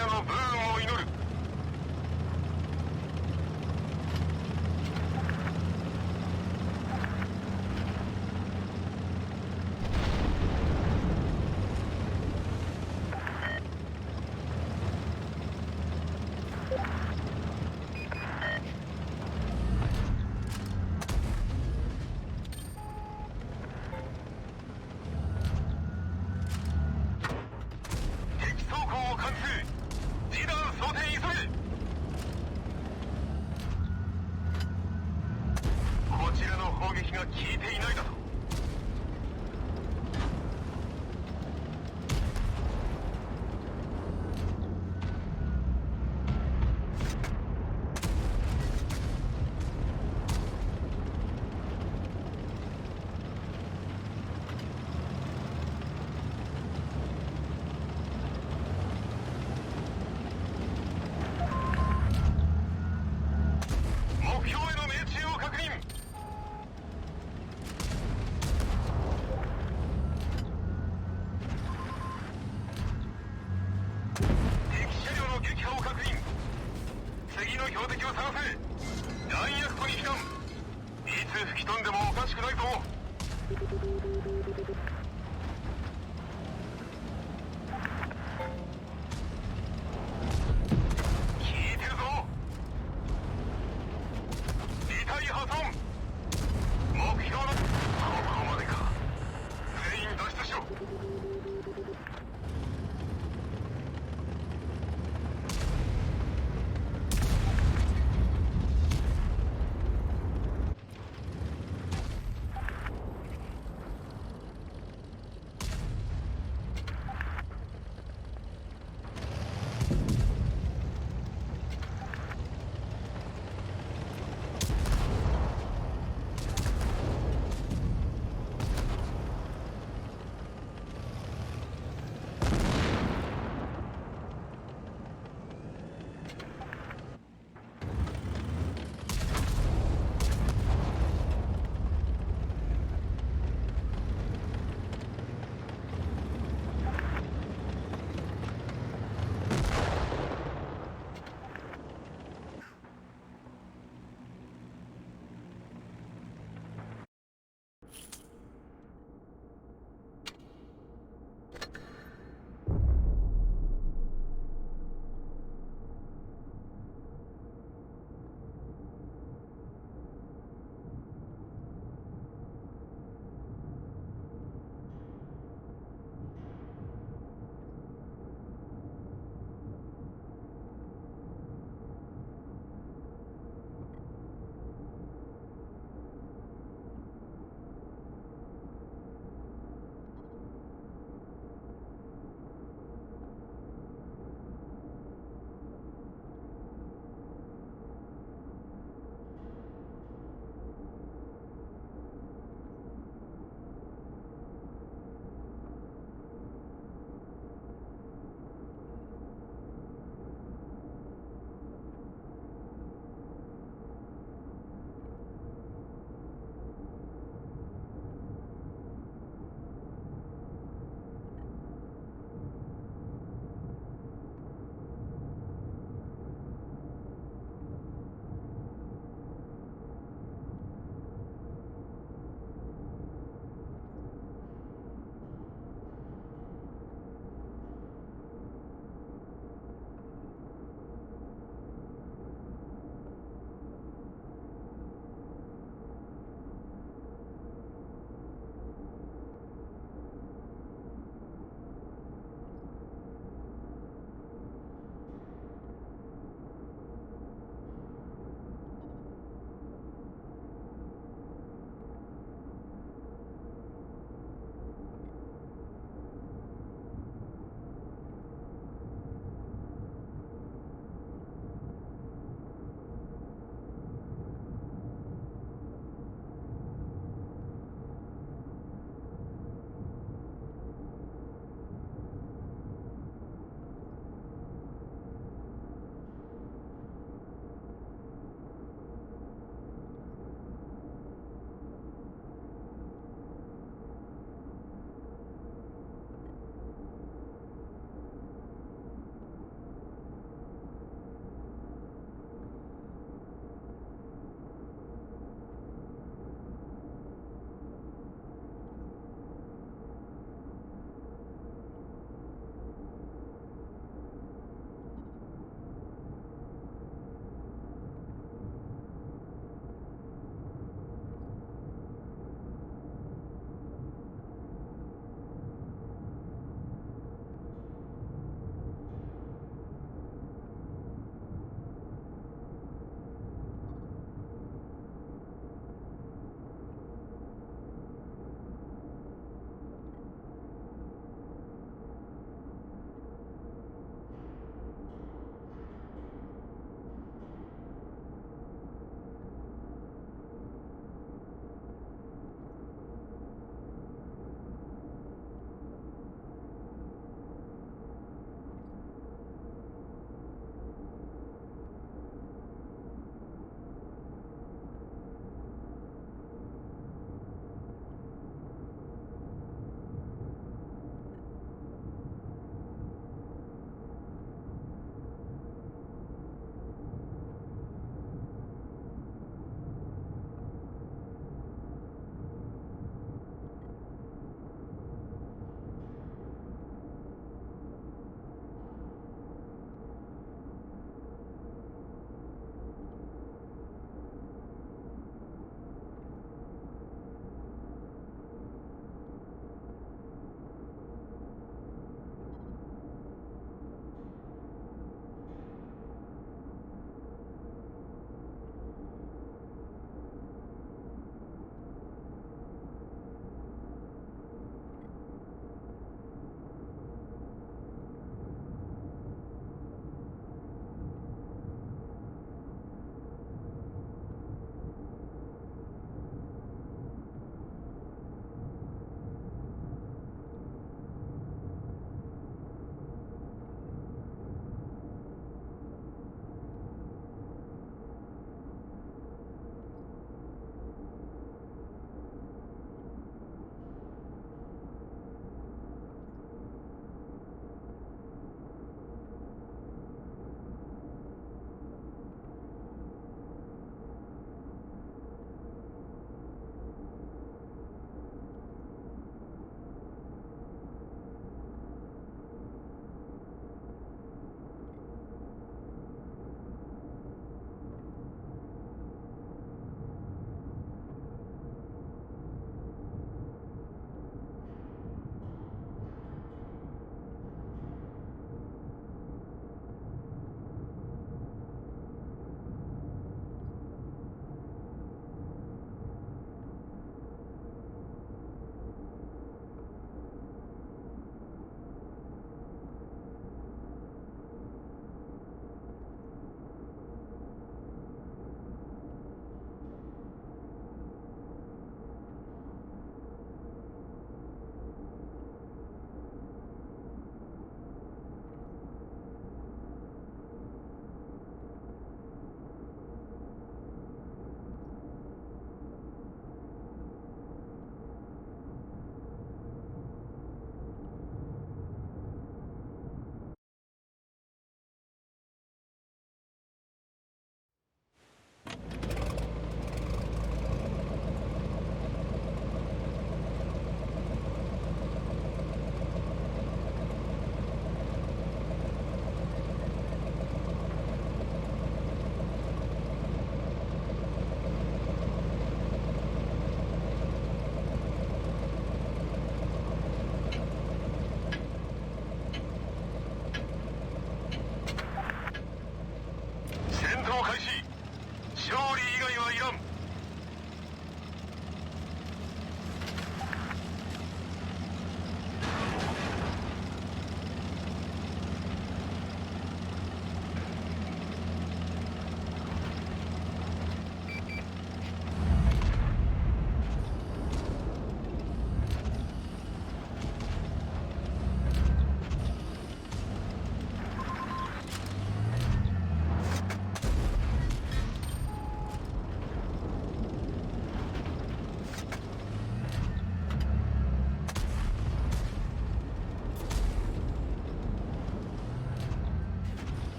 らの武運を祈る。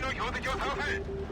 の標的を探せ。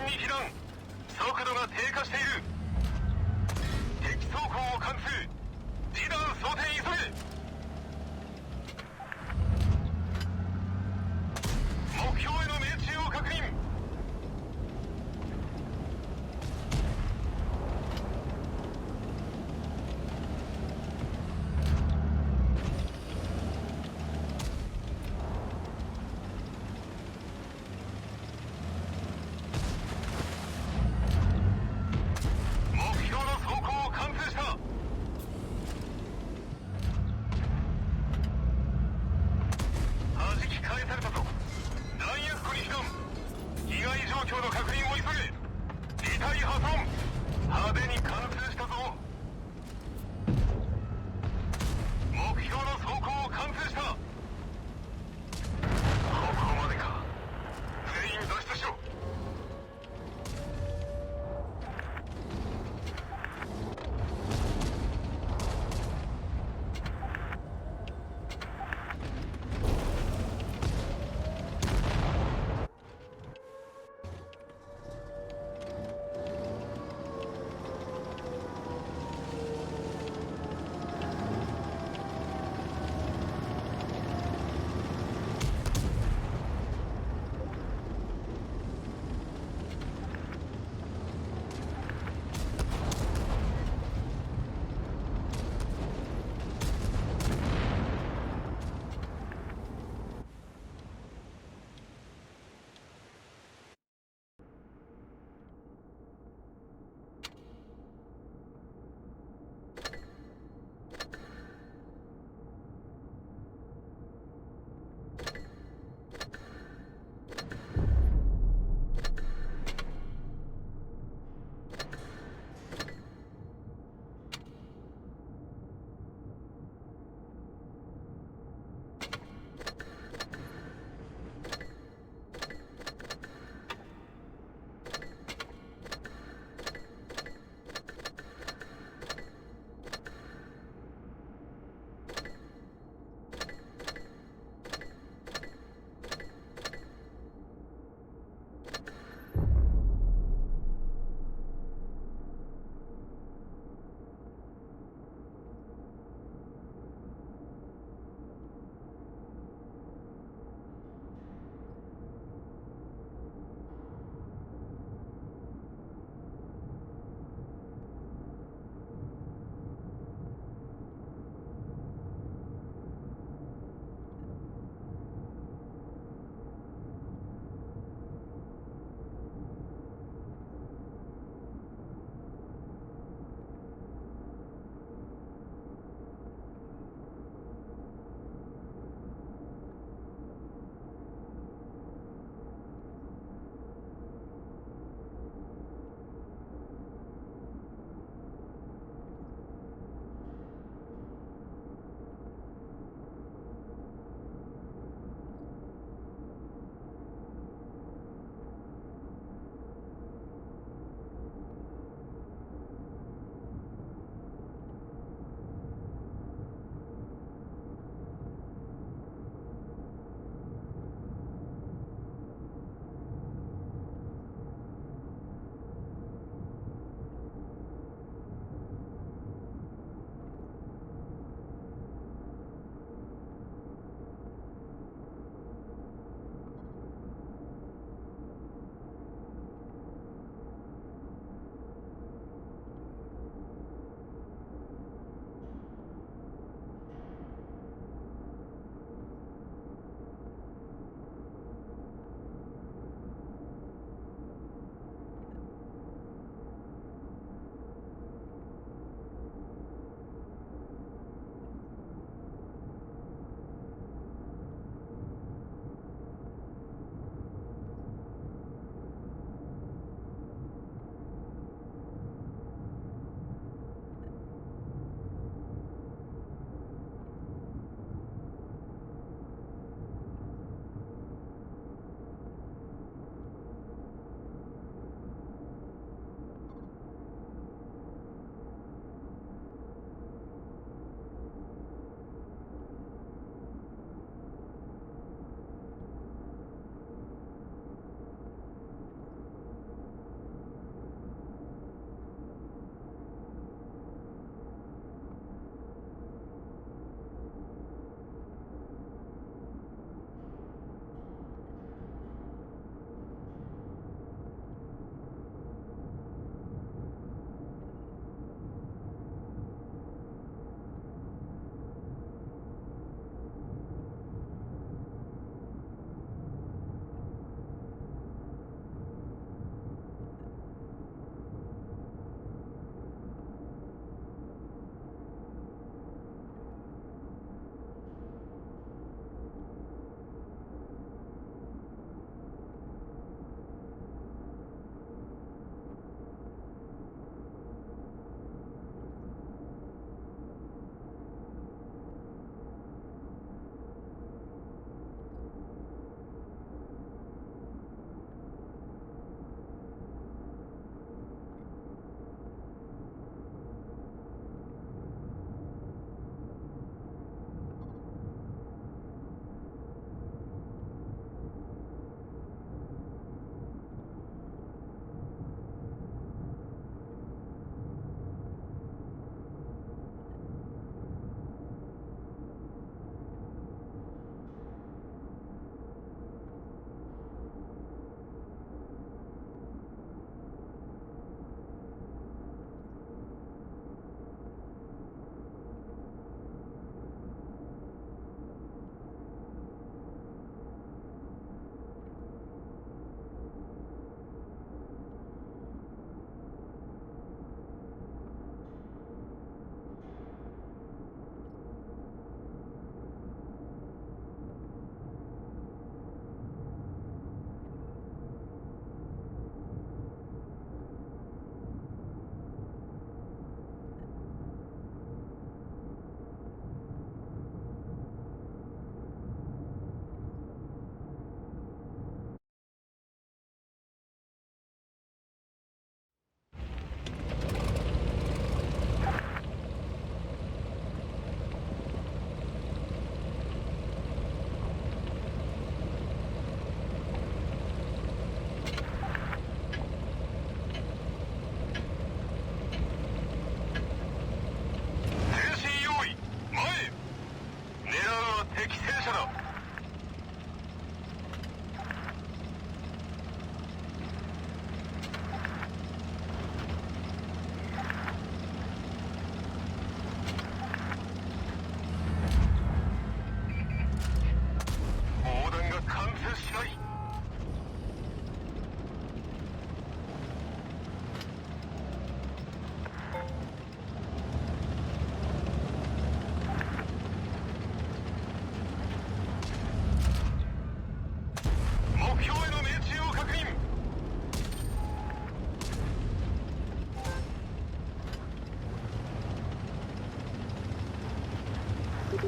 に被弾。速度が低下している。敵走行を貫通。示弾装填急げ。目標への命中を確認。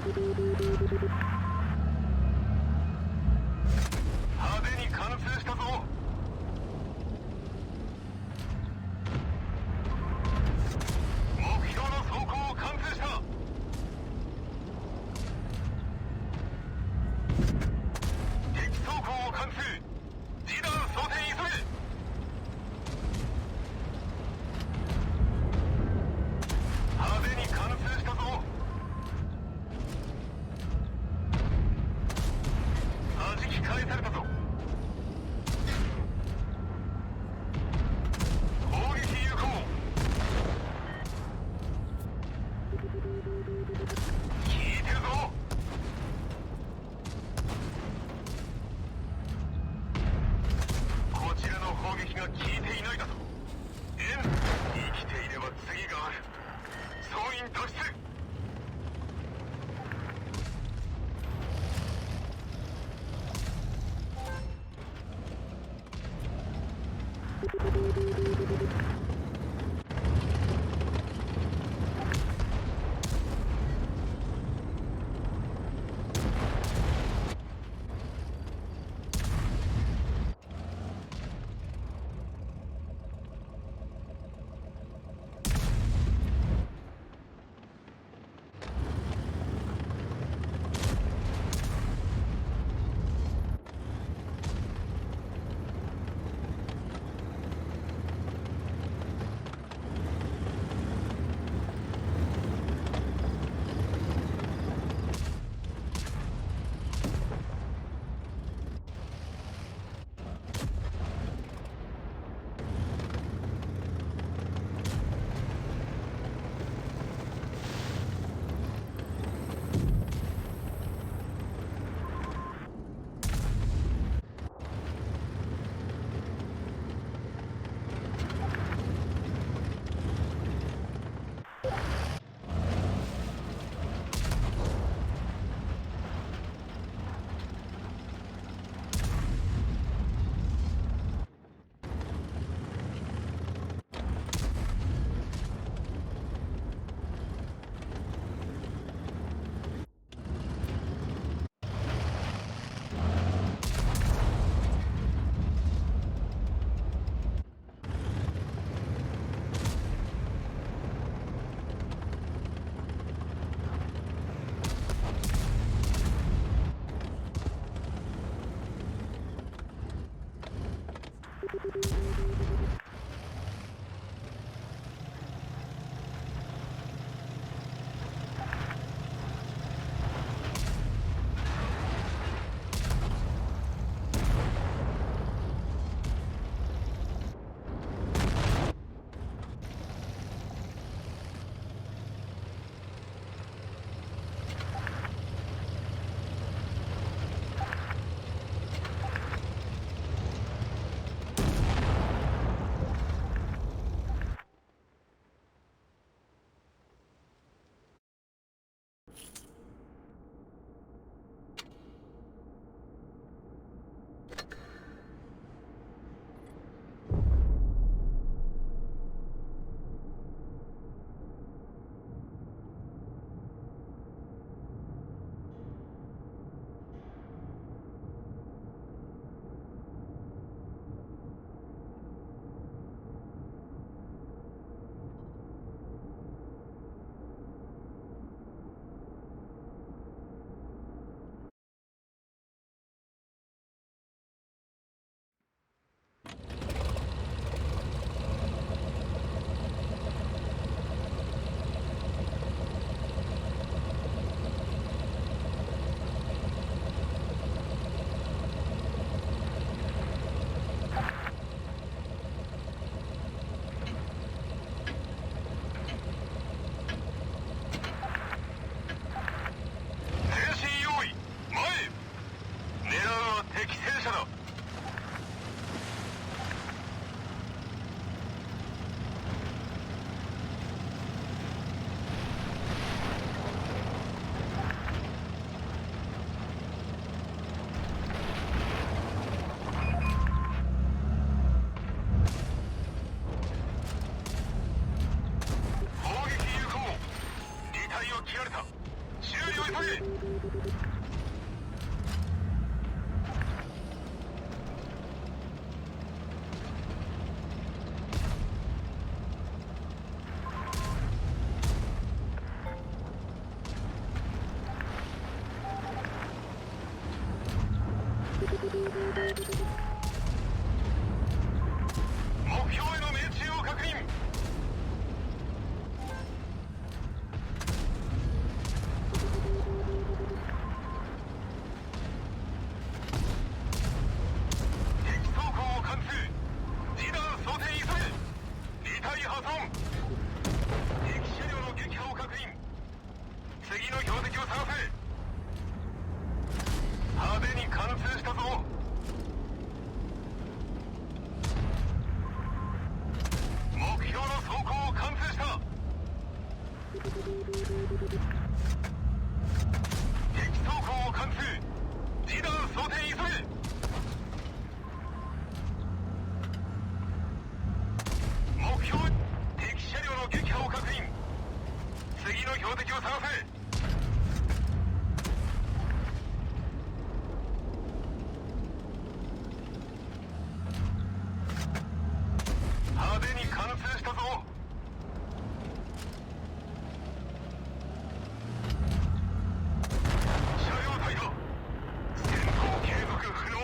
派手に貫通したぞ。目標の走行を貫通した。敵走行を貫通。示弾装填急げ。派手に貫通したぞ。弾き返されたぞ。攻撃有効。効いてるぞ。こちらの砲撃が効いていないだと。生きていれば次がある。総員脱出。急げ。目標への命中を確認。敵走行を貫通。リーダー装填急げ。2体破損。敵車両の撃破を確認。次の標的を探せ。派手に貫通したぞ。目標の走行を貫通した。敵走行を貫通。リーダー装填急げ。目標敵車両の撃破を確認。次の標的を探せ。派手に貫通したぞ。車両隊だ。戦闘継続不能。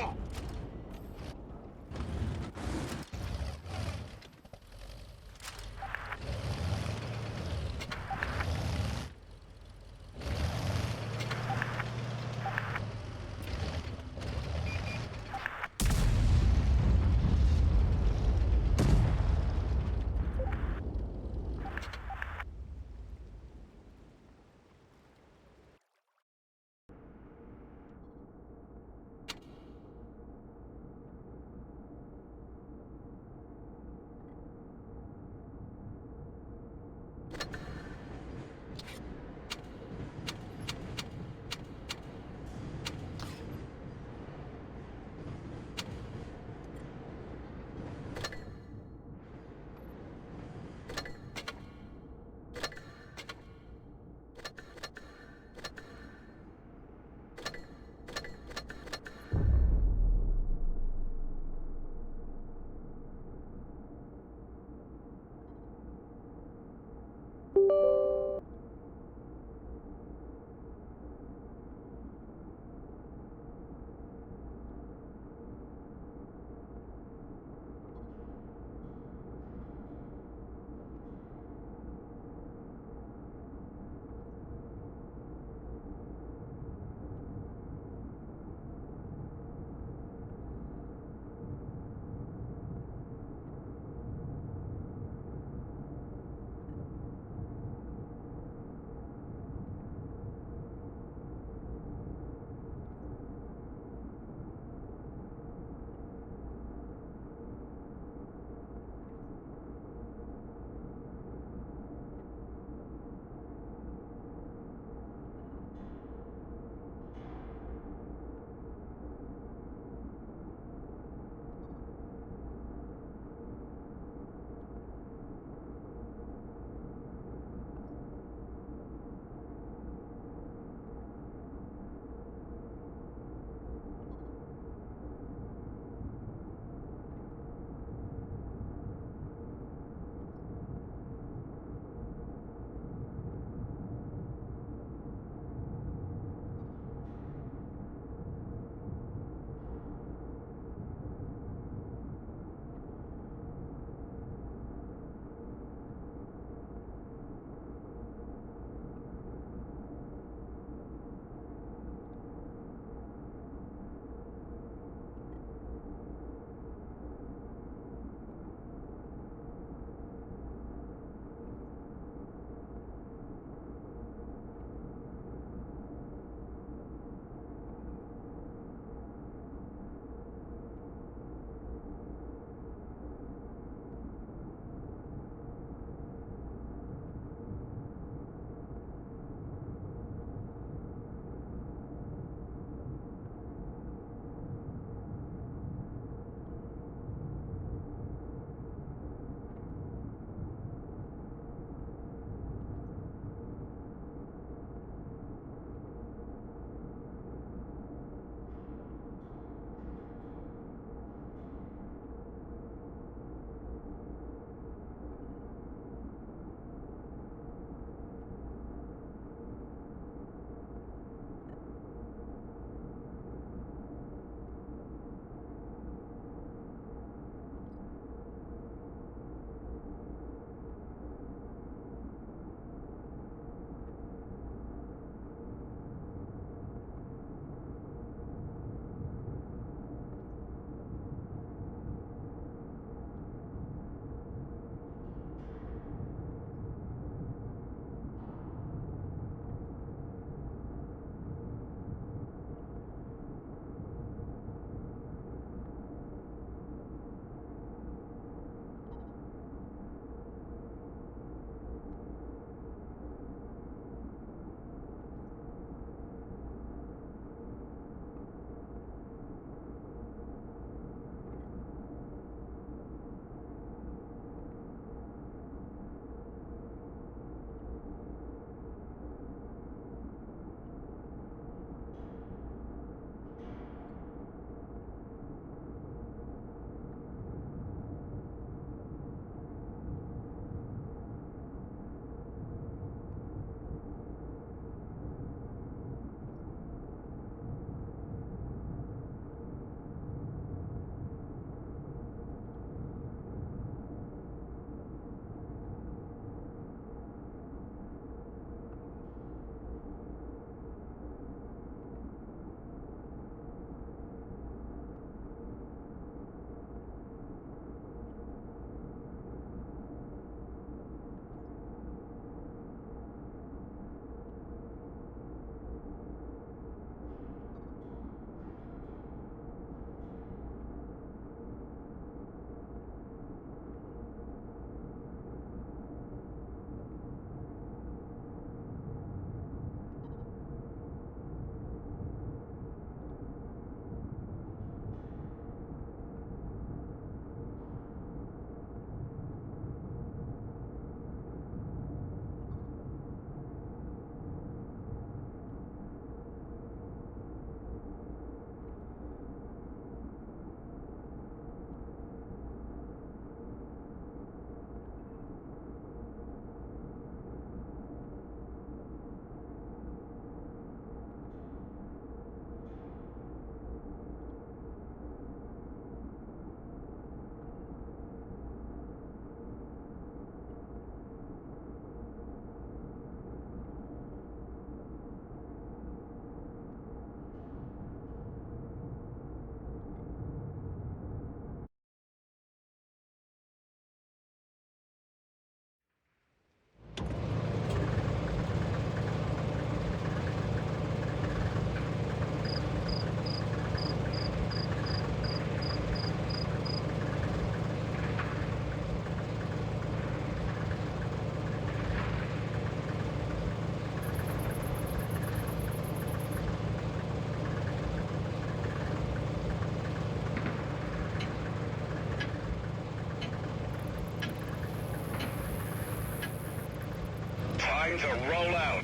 time to roll out.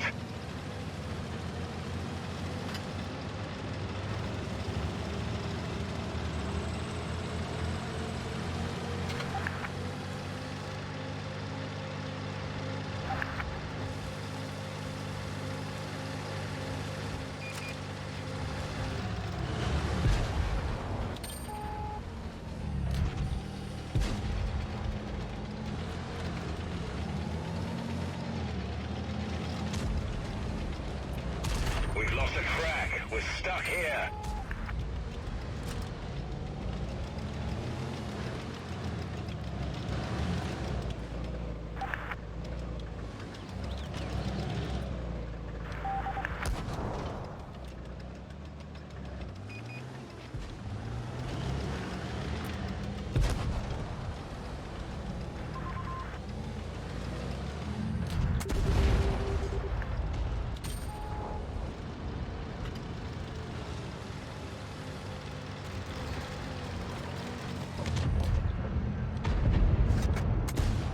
We've lost a crack. We're stuck here.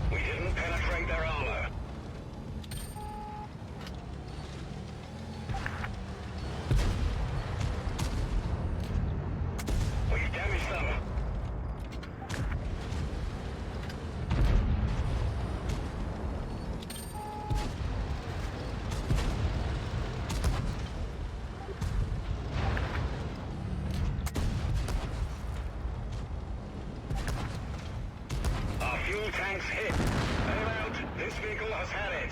We didn't penetrate their armor. We've damaged them. Our fuel tanks hit. Bail out. This vehicle has had it.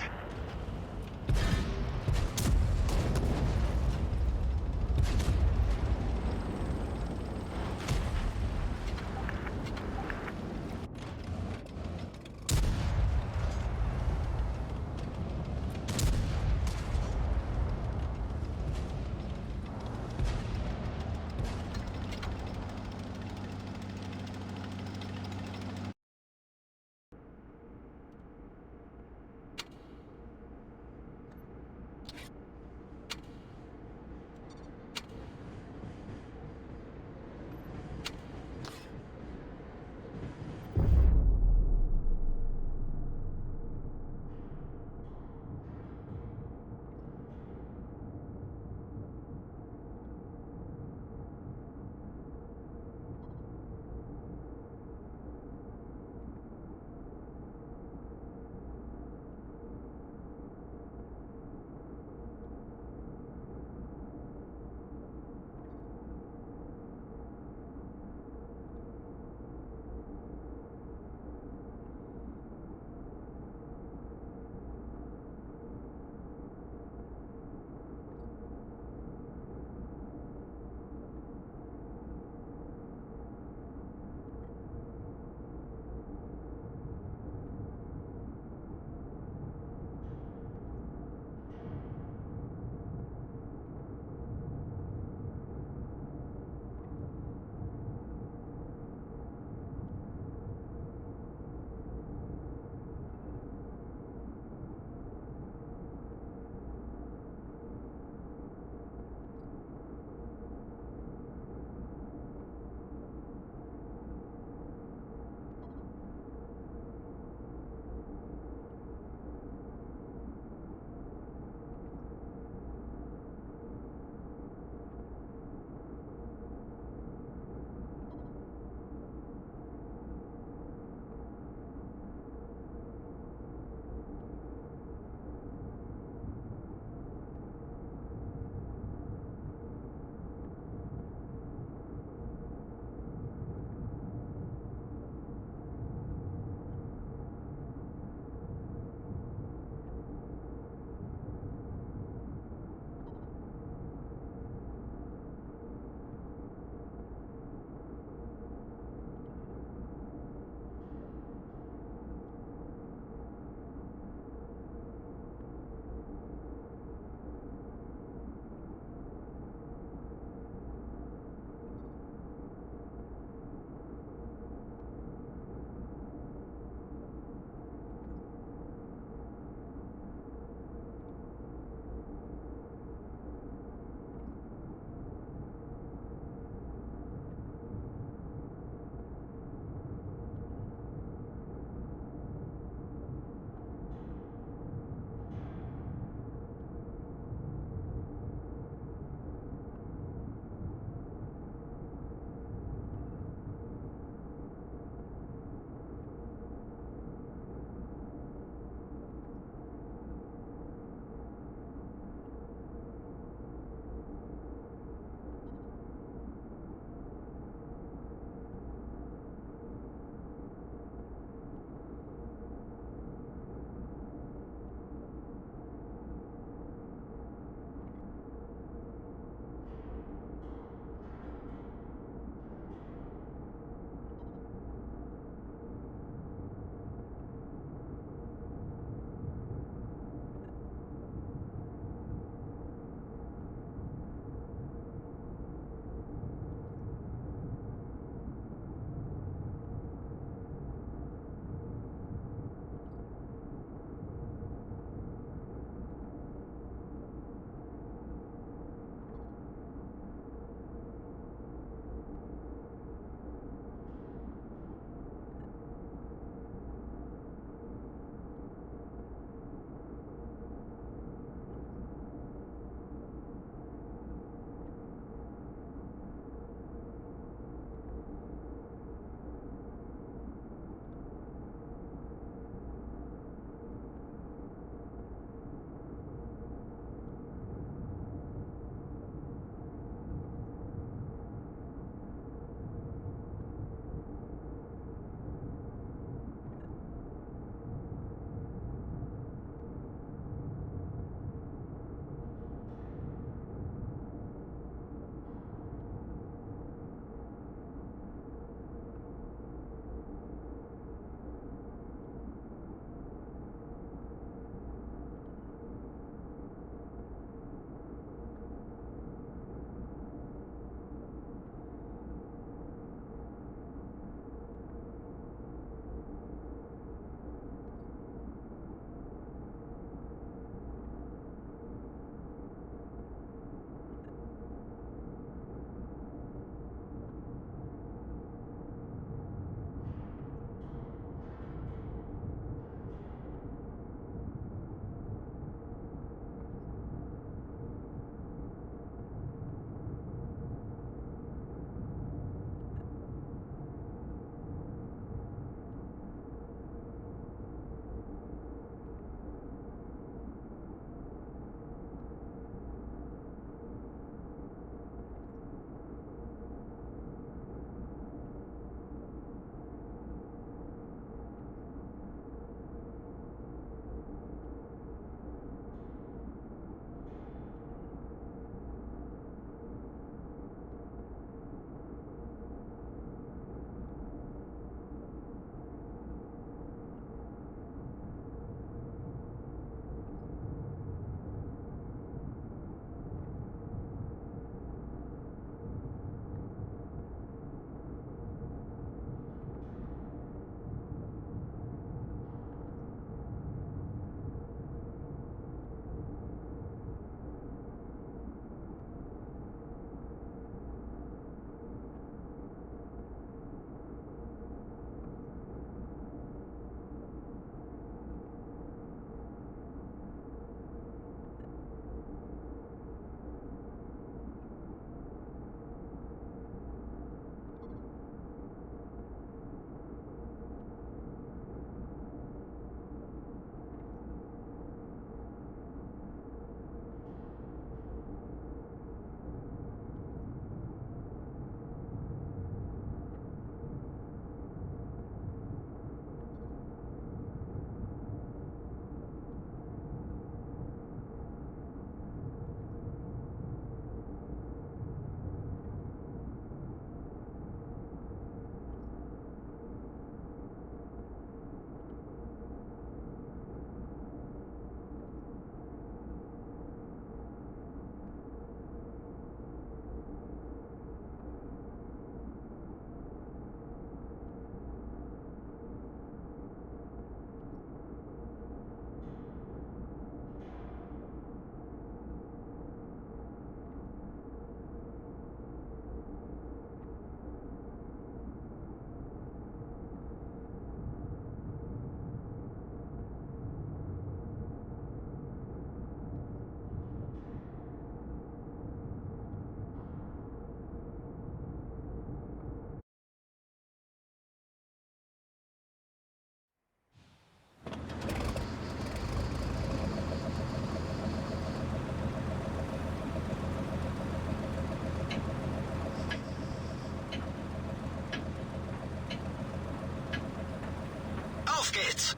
Auf geht's!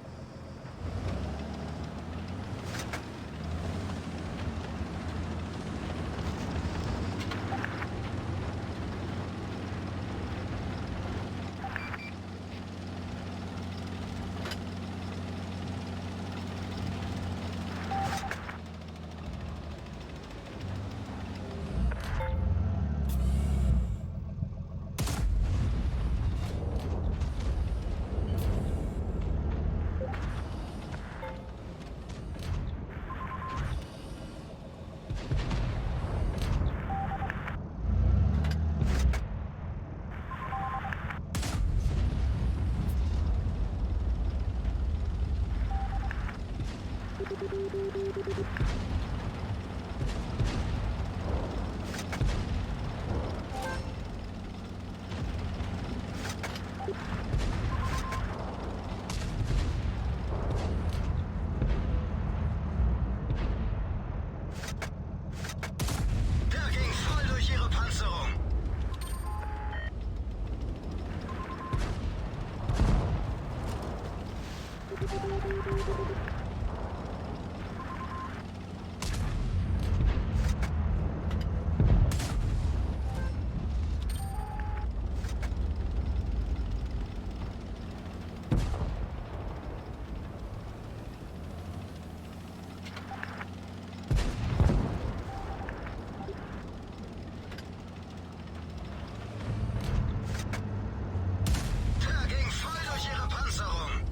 Der ging voll durch ihre Panzerung. Der ging voll durch ihre Panzerung.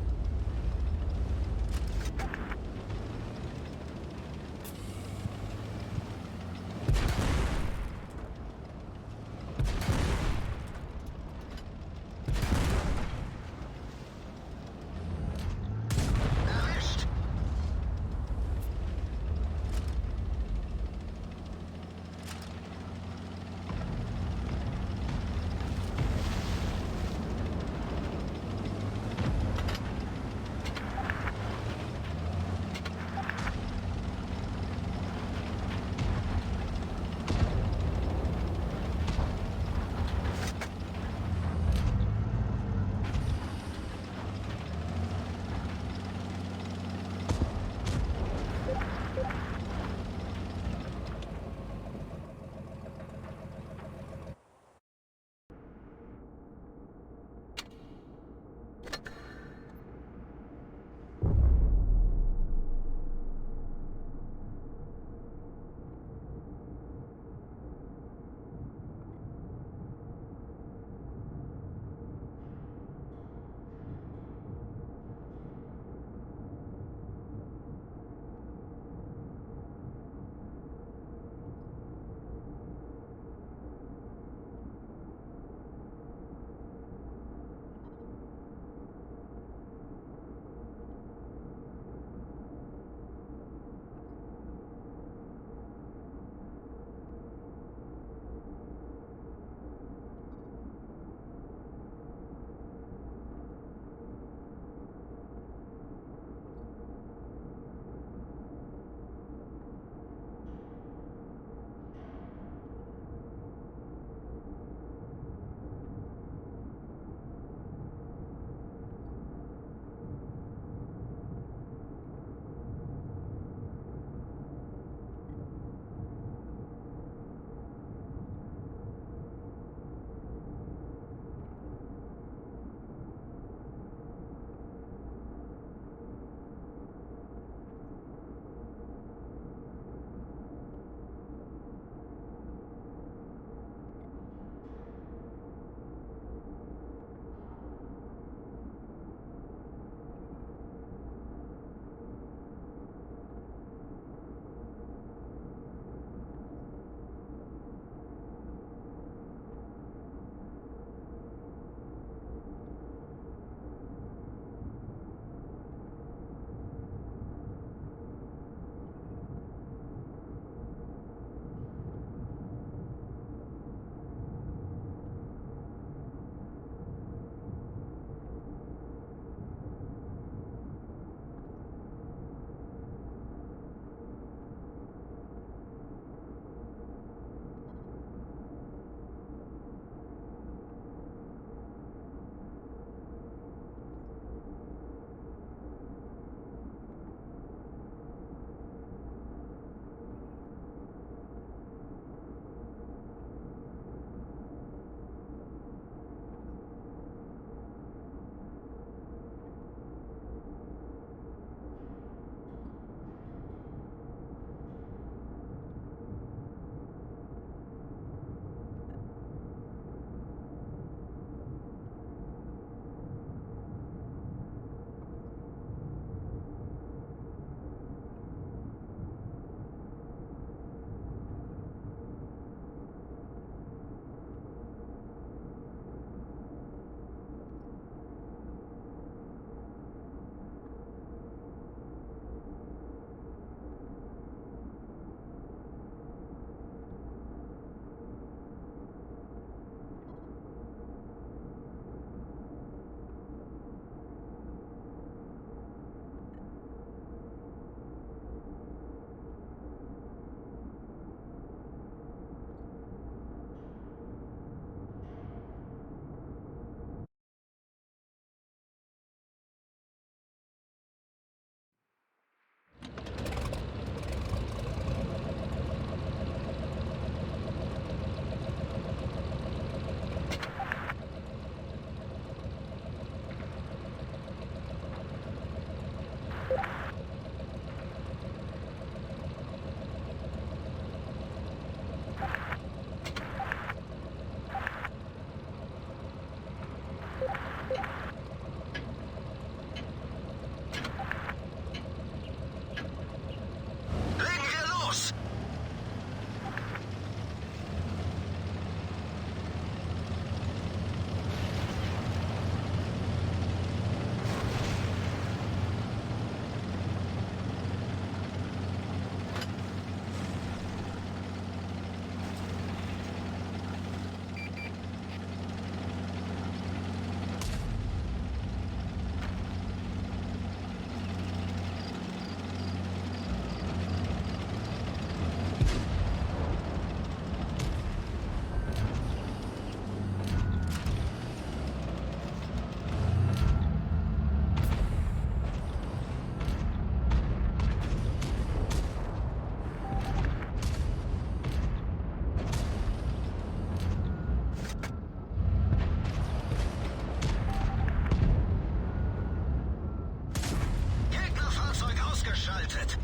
geschaltet.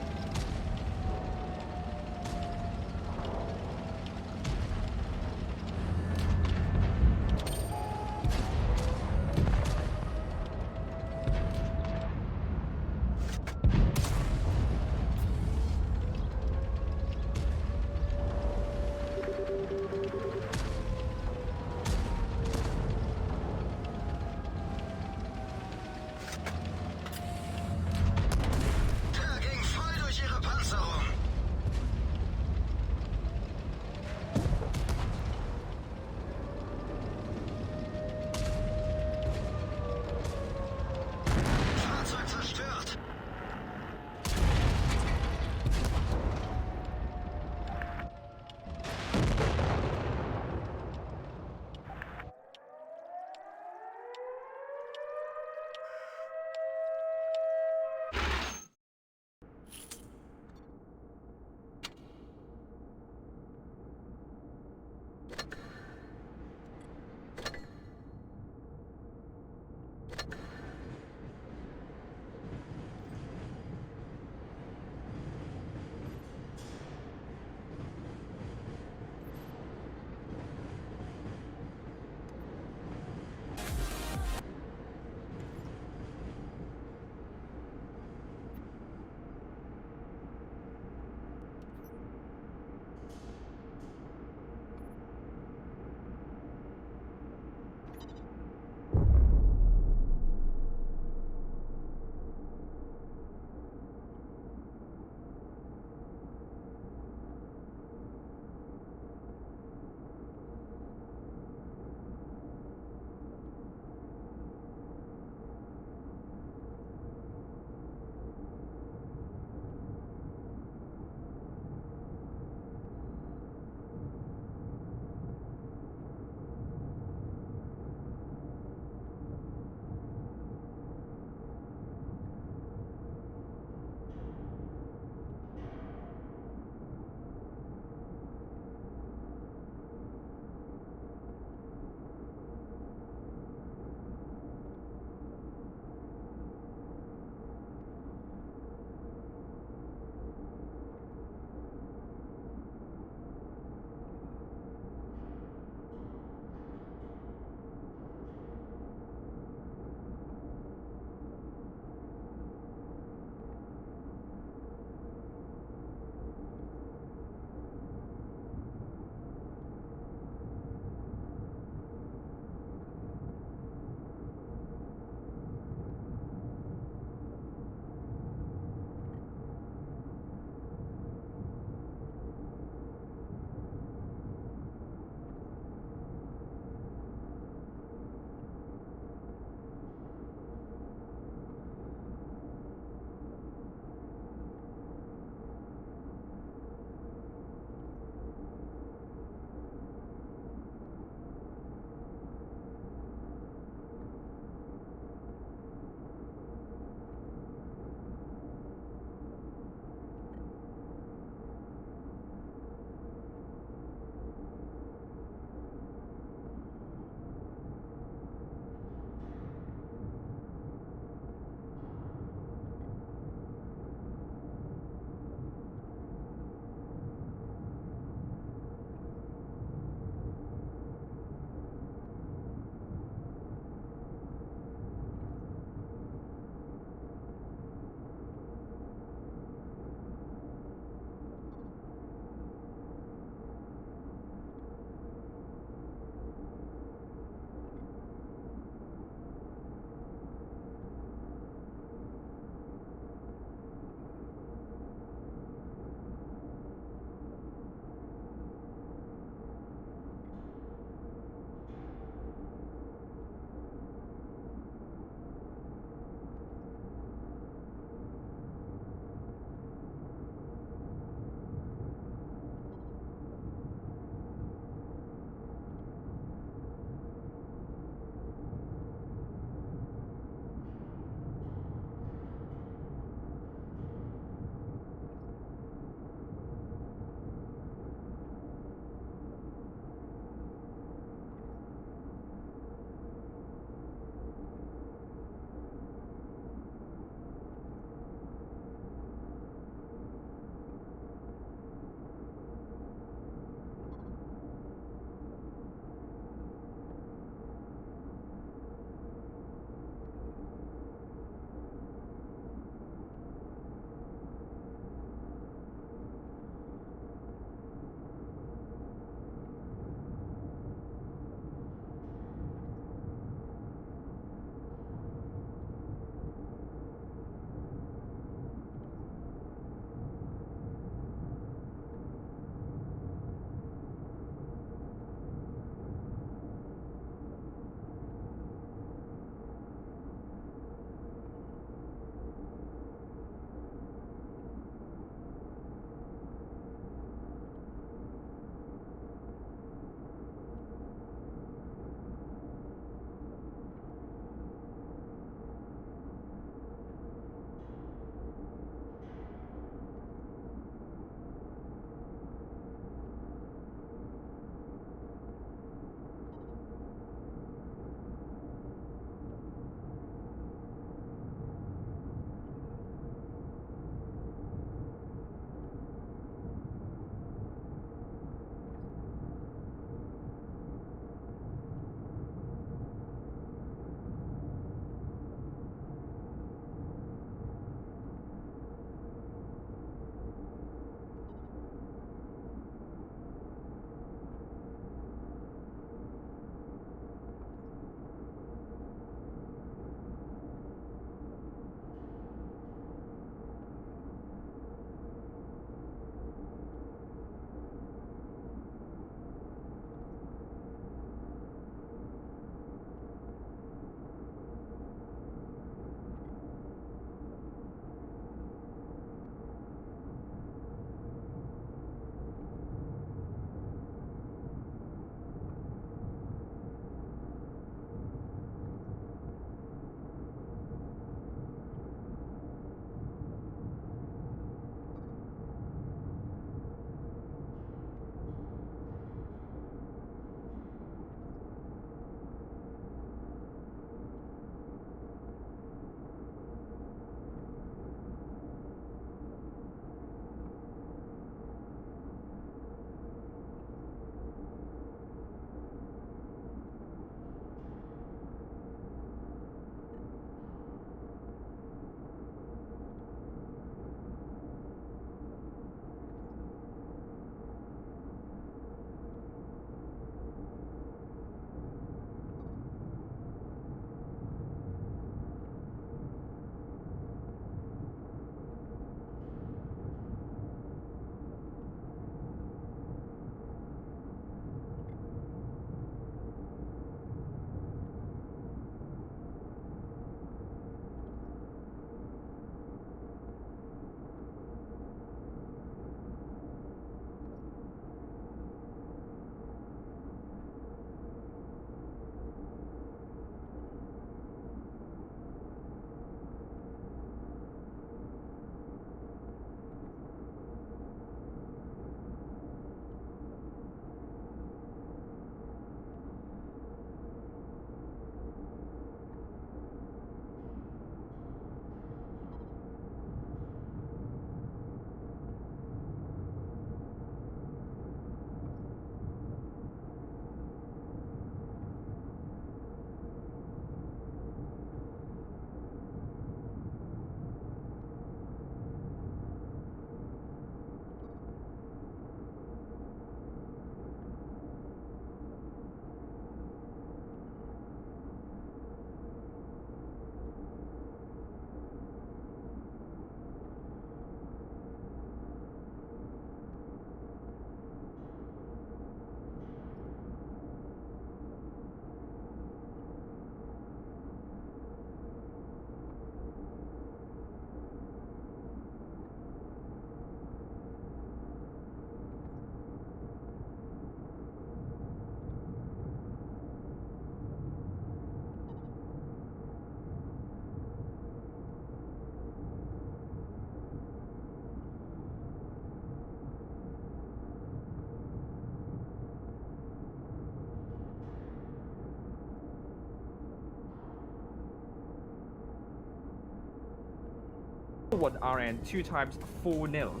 won RN 2 times 4-0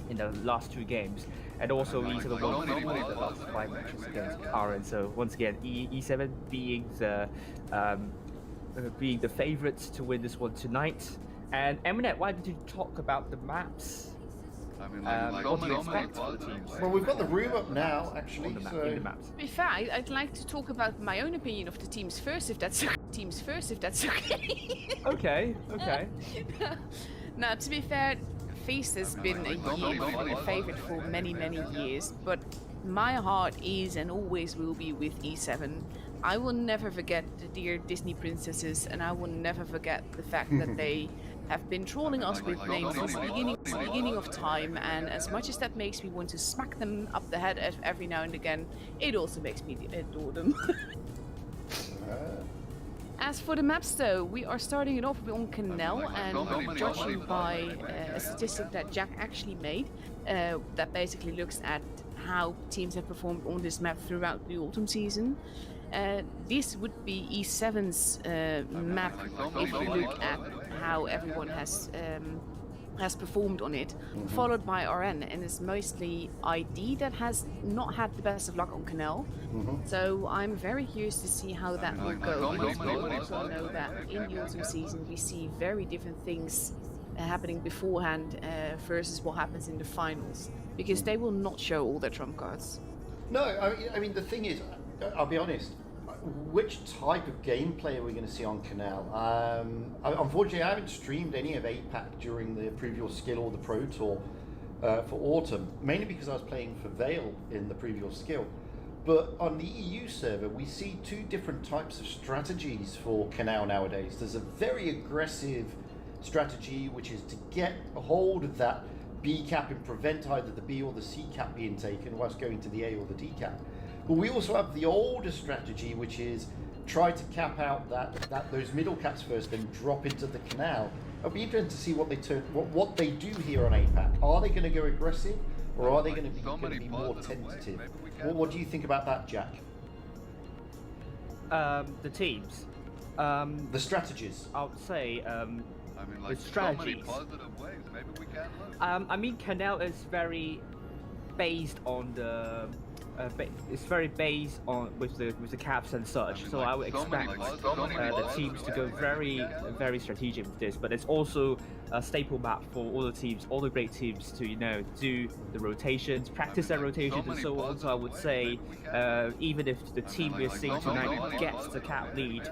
in the last 2 games, and also E7 won 4 of the last 5 matches against RN. So once again, E7 being the favourites to win this one tonight. And Eminet, why did you talk about the maps? What do you expect for the teams? Well, we've got the room up now, actually. In the maps. To be fair, I'd like to talk about my own opinion of the teams first, if that's okay. Okay. Now, to be fair, Feast has been a favourite for many, many years, but my heart is and always will be with E7. I will never forget the dear Disney princesses, and I will never forget the fact that they have been trolling us with names since the beginning of time, and as much as that makes me want to smack them up the head every now and again, it also makes me adore them. As for the maps though, we are starting it off on Canal, and judging by a statistic that Jack actually made, that basically looks at how teams have performed on this map throughout the autumn season. This would be E7's map if you look at how everyone has performed on it, followed by RN, and it's mostly ID that has not had the best of luck on Canal. So I'm very curious to see how that will go. Because we also know that in the autumn season we see very different things happening beforehand versus what happens in the finals, because they will not show all their trump cards. No, I mean the thing is, I'll be honest, which type of gameplay are we going to see on Canal? Unfortunately, I haven't streamed any of APAC during the previous skill or the Pro Tour for Autumn, mainly because I was playing for Vale in the previous skill. But on the EU server, we see 2 different types of strategies for Canal nowadays. There's a very aggressive strategy, which is to get a hold of that B cap and prevent either the B or the C cap being taken whilst going to the A or the D cap. But we also have the older strategy, which is try to cap out those middle caps first, then drop into the Canal. I'd be interested to see what they do here on APAC. Are they going to go aggressive, or are they going to be more tentative? What do you think about that, Jack? The teams. The strategies. I would say the strategies. I mean, Canal is very based on the. It's very based on with the caps and such, so I would expect the teams to go very strategic with this. But it's also a staple map for all the teams, all the great teams, to do the rotations, practice their rotations, and so on. So I would say even if the team we're seeing tonight gets the cap lead,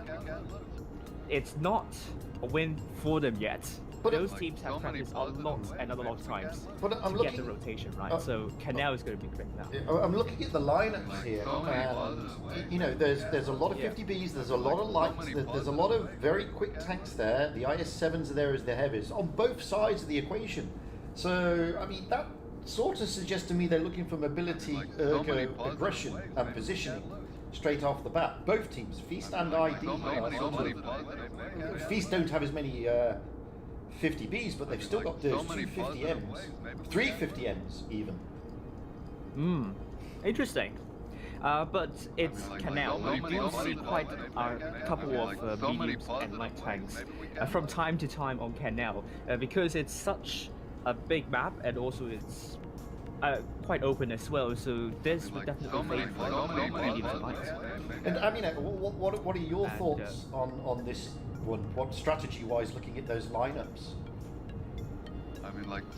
it's not a win for them yet. But those teams have practiced a lot and a lot of times to get the rotation right. So Canal is going to be great now. I'm looking at the lineups here, and there's a lot of 50Bs, there's a lot of lights, there's a lot of very quick tanks there. The IS-7s are there as the heavies on both sides of the equation. So I mean that sort of suggests to me they're looking for mobility, ergo aggression and positioning straight off the bat. Both teams, Feast and ID, Feast don't have as many 50Bs, but they've still got those 2 50Ms, 3 50Ms even. Interesting. But it's Canal. We do see quite a couple of mediums and light tanks from time to time on Canal, because it's such a big map, and also it's quite open as well. So this would definitely favor mediums and lights. And I mean, what are your thoughts on this one? What strategy-wise, looking at those lineups?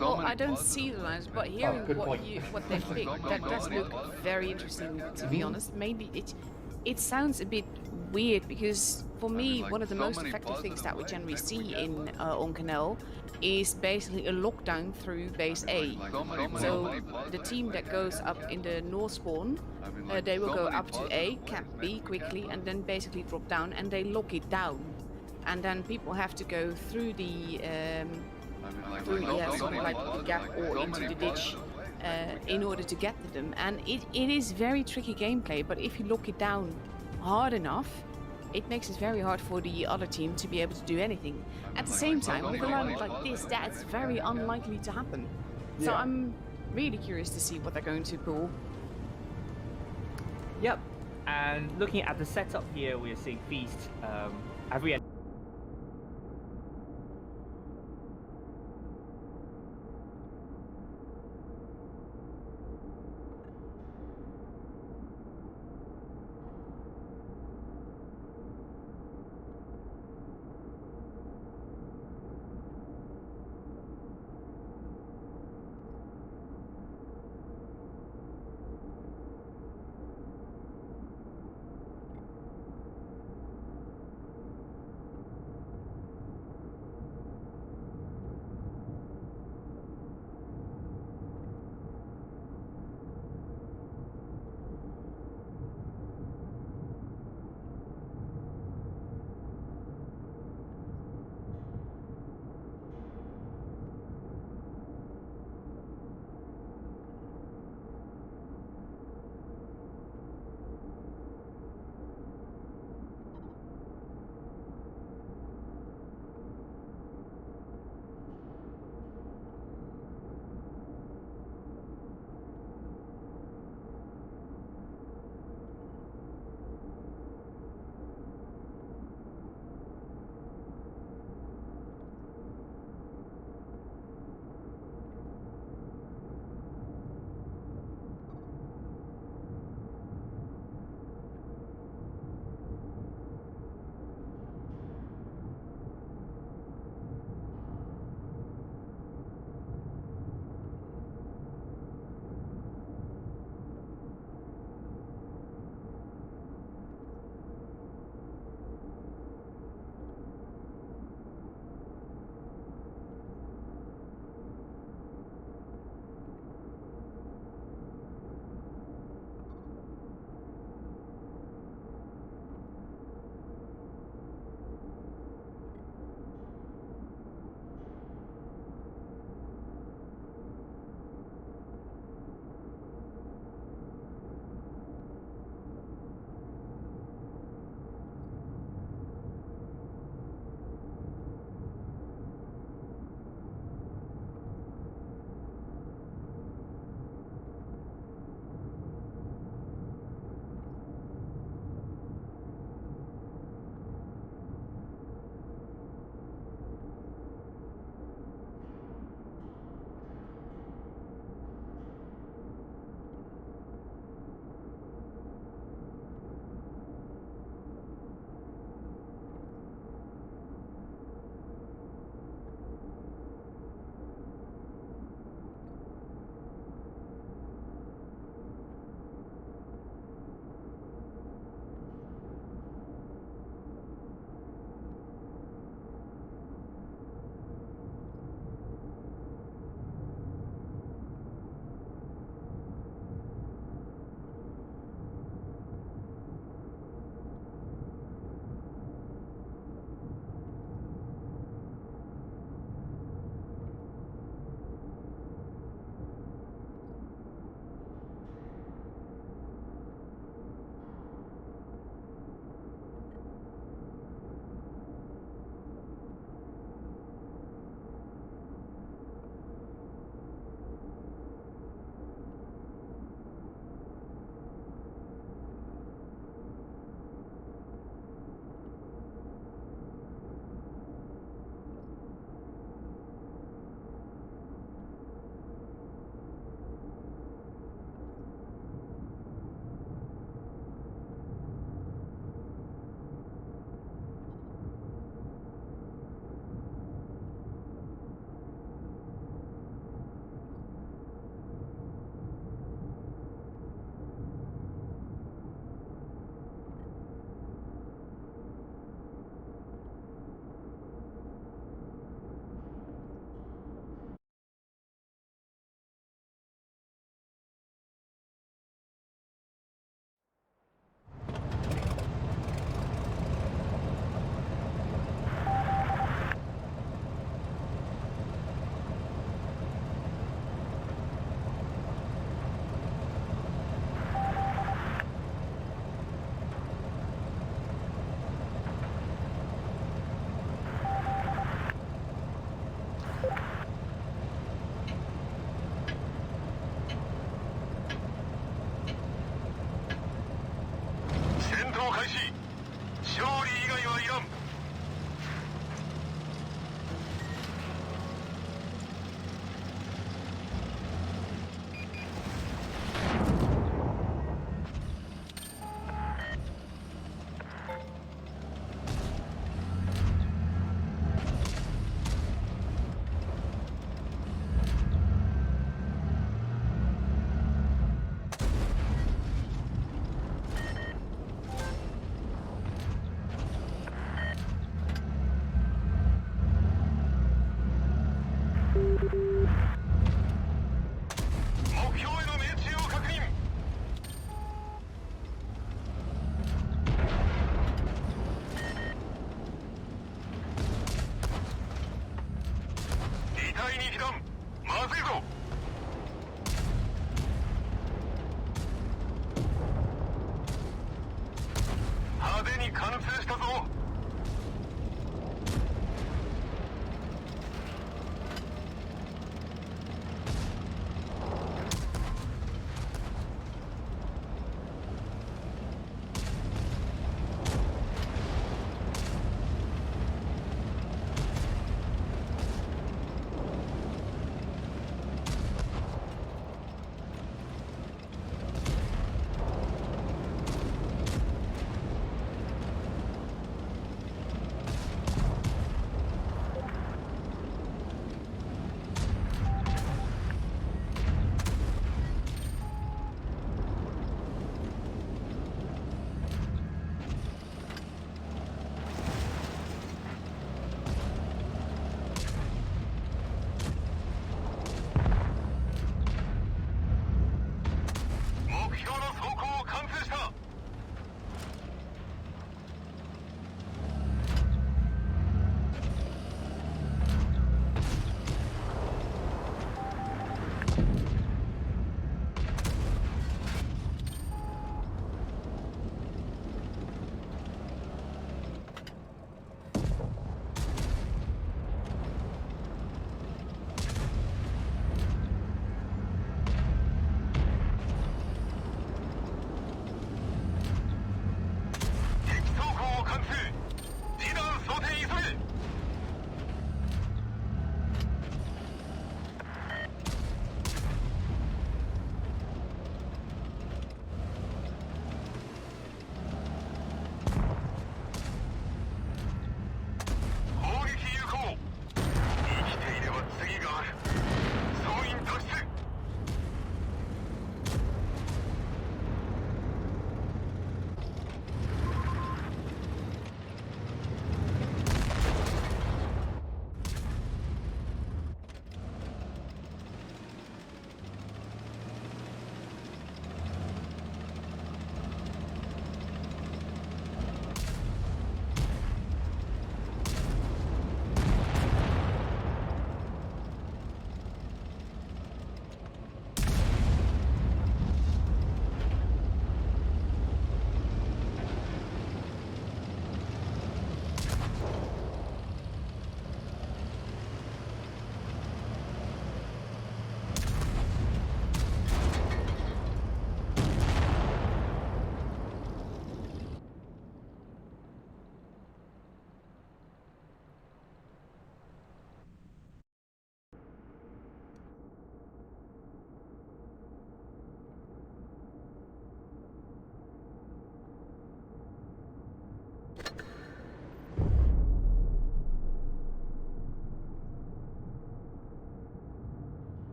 Well, I don't see the lines, but hearing what they pick, that does look very interesting, to be honest. Maybe it sounds a bit weird, because for me, one of the most effective things that we generally see in on Canal is basically a lockdown through base A. So the team that goes up in the north spawn, they will go up to A, cap B quickly, and then basically drop down, and they lock it down. And then people have to go through the sort of like the gap or into the ditch in order to get to them. And it is very tricky gameplay, but if you lock it down hard enough, it makes it very hard for the other team to be able to do anything. At the same time, with a lineup like this, that's very unlikely to happen. So I'm really curious to see what they're going to pull. Yep. And looking at the setup here, we are seeing Feast every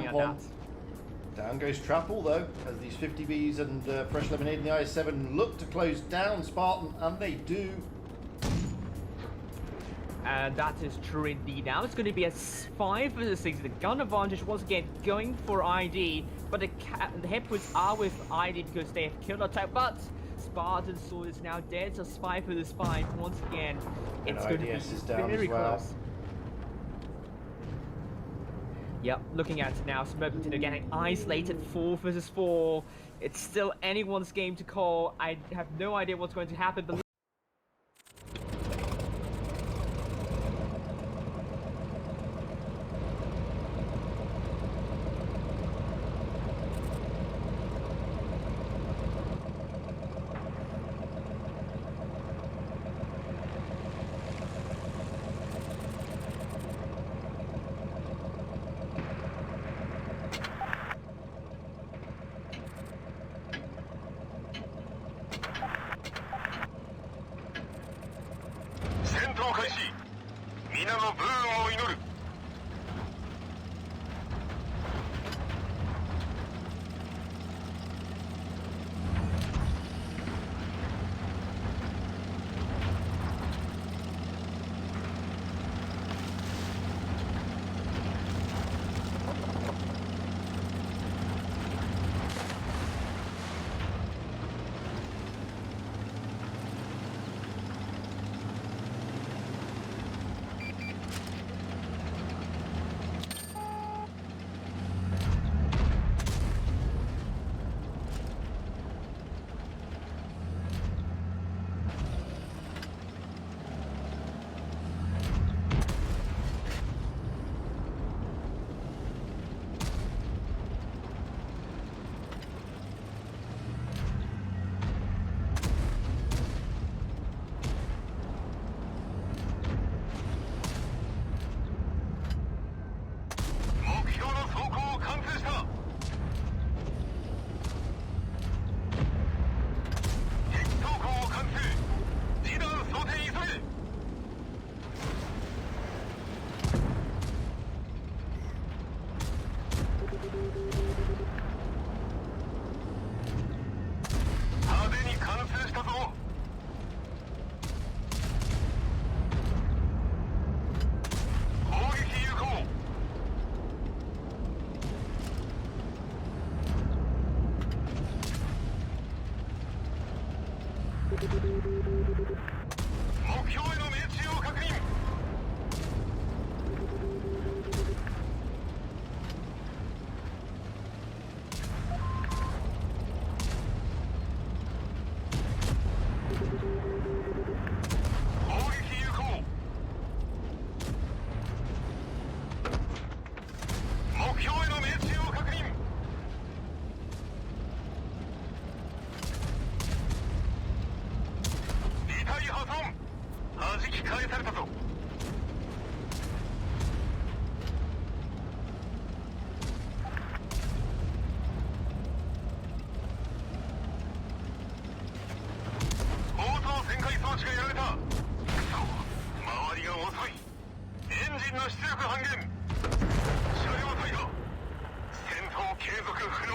Looking at Down goes Trapple though, as these 50Bs and Fresh Lemonade in the IS-7 look to close down Spartan, and they do. And that is true indeed. Now it's going to be a 5 versus 6. The gun advantage once again going for ID, but the Hepwoods are with ID because they have killed attack. But Spartan Sword is now dead, so 5 versus 5 once again. It's going to be IDS is down very as well. close. Yep, looking at it now, Smoking getting isolated 4 versus 4. It's still anyone's game to call. I have no idea what's going to happen. But戦闘開始。皆の武運を祈る。目標の走行を完成した。敵走行を完成。リーダー想定急げ。派手に完成したぞ。攻撃有効。目標への命中を確認。攻撃有効。目標への命中を確認。2体破損。弾き返されたぞ。応答旋回装置がやられた。くそ、周りが遅い。エンジンの出力半減。車両退路。戦闘継続不能。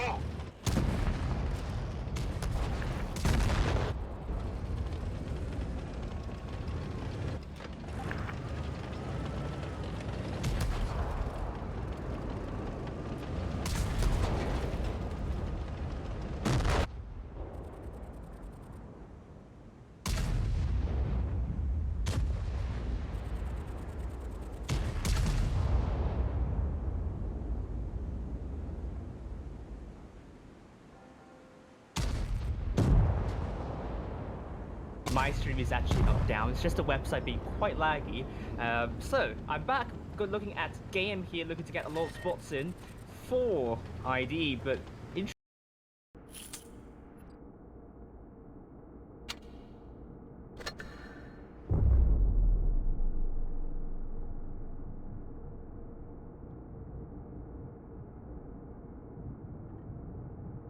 My stream is actually not down, it's just the website being quite laggy. So, I'm back, good looking at game here, looking to get a lot of spots in for ID, but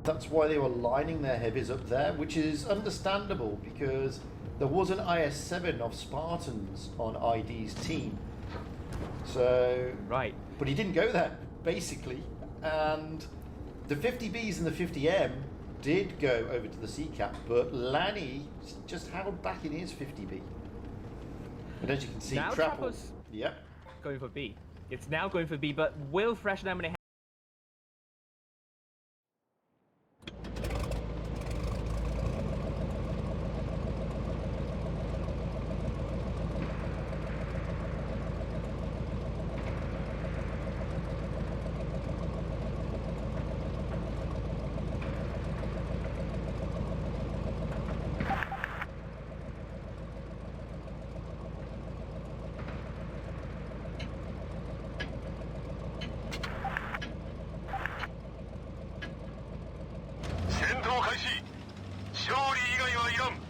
That's why they were lining their heavies up there, which is understandable because there was an IS-7 of Spartans on ID's team. So, right. but he didn't go there, basically. and the 50Bs and the 50M did go over to the C cap, but Lanny just held back in his 50B. And as you can see, Now Trapple, Trapple's yep. going for B. It's now going for B, but will Fresh Lemonade戦闘開始。勝利以外はいらん。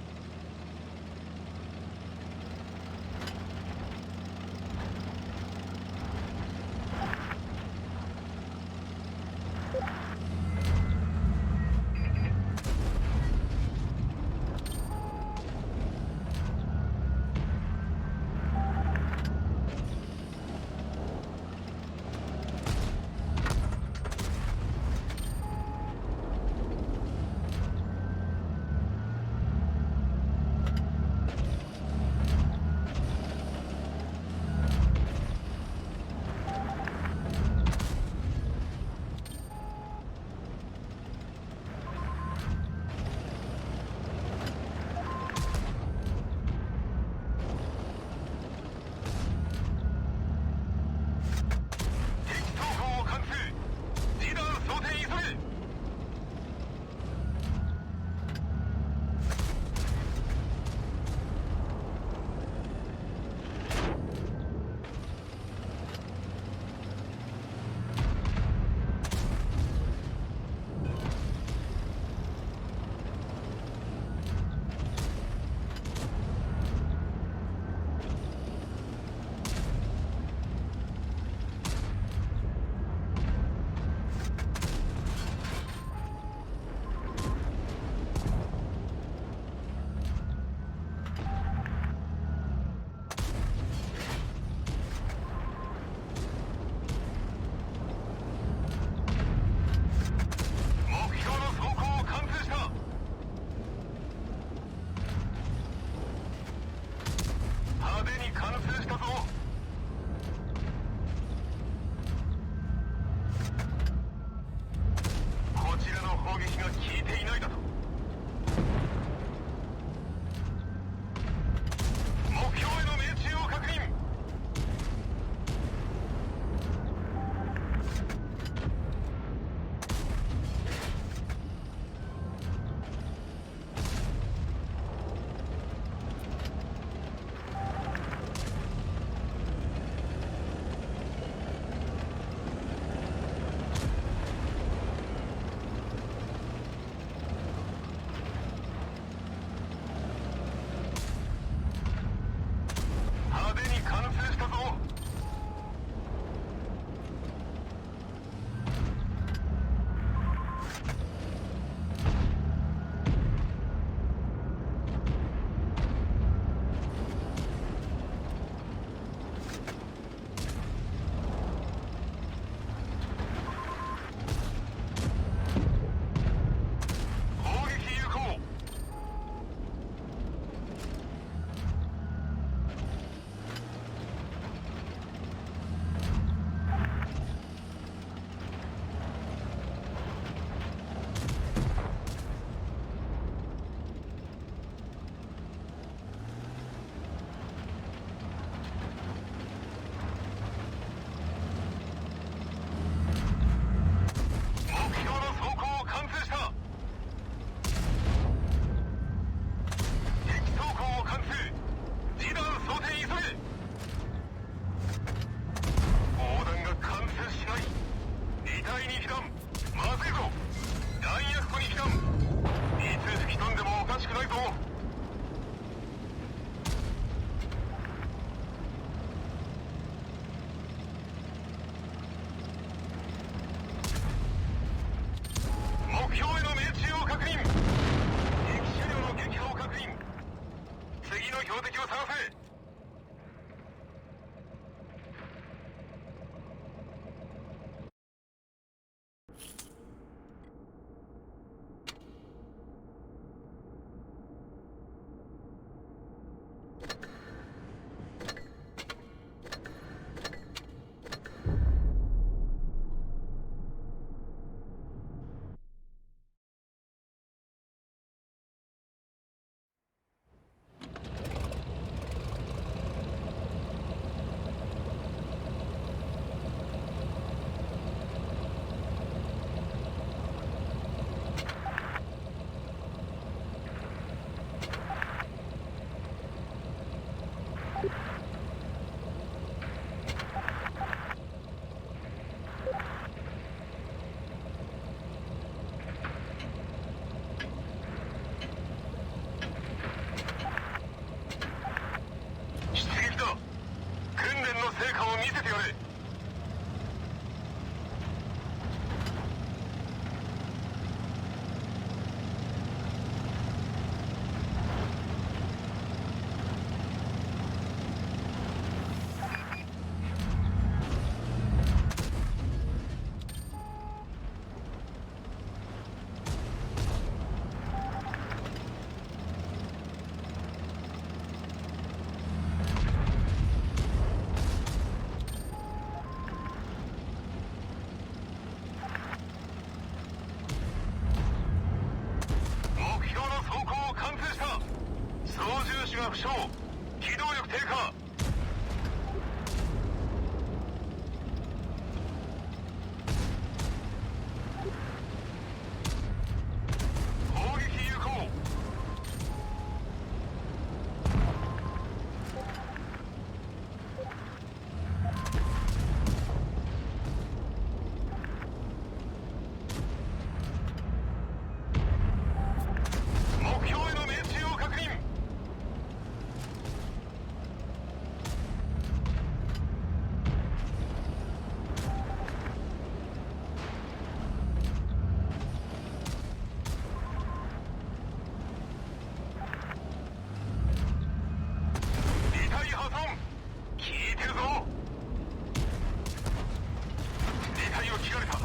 切られた。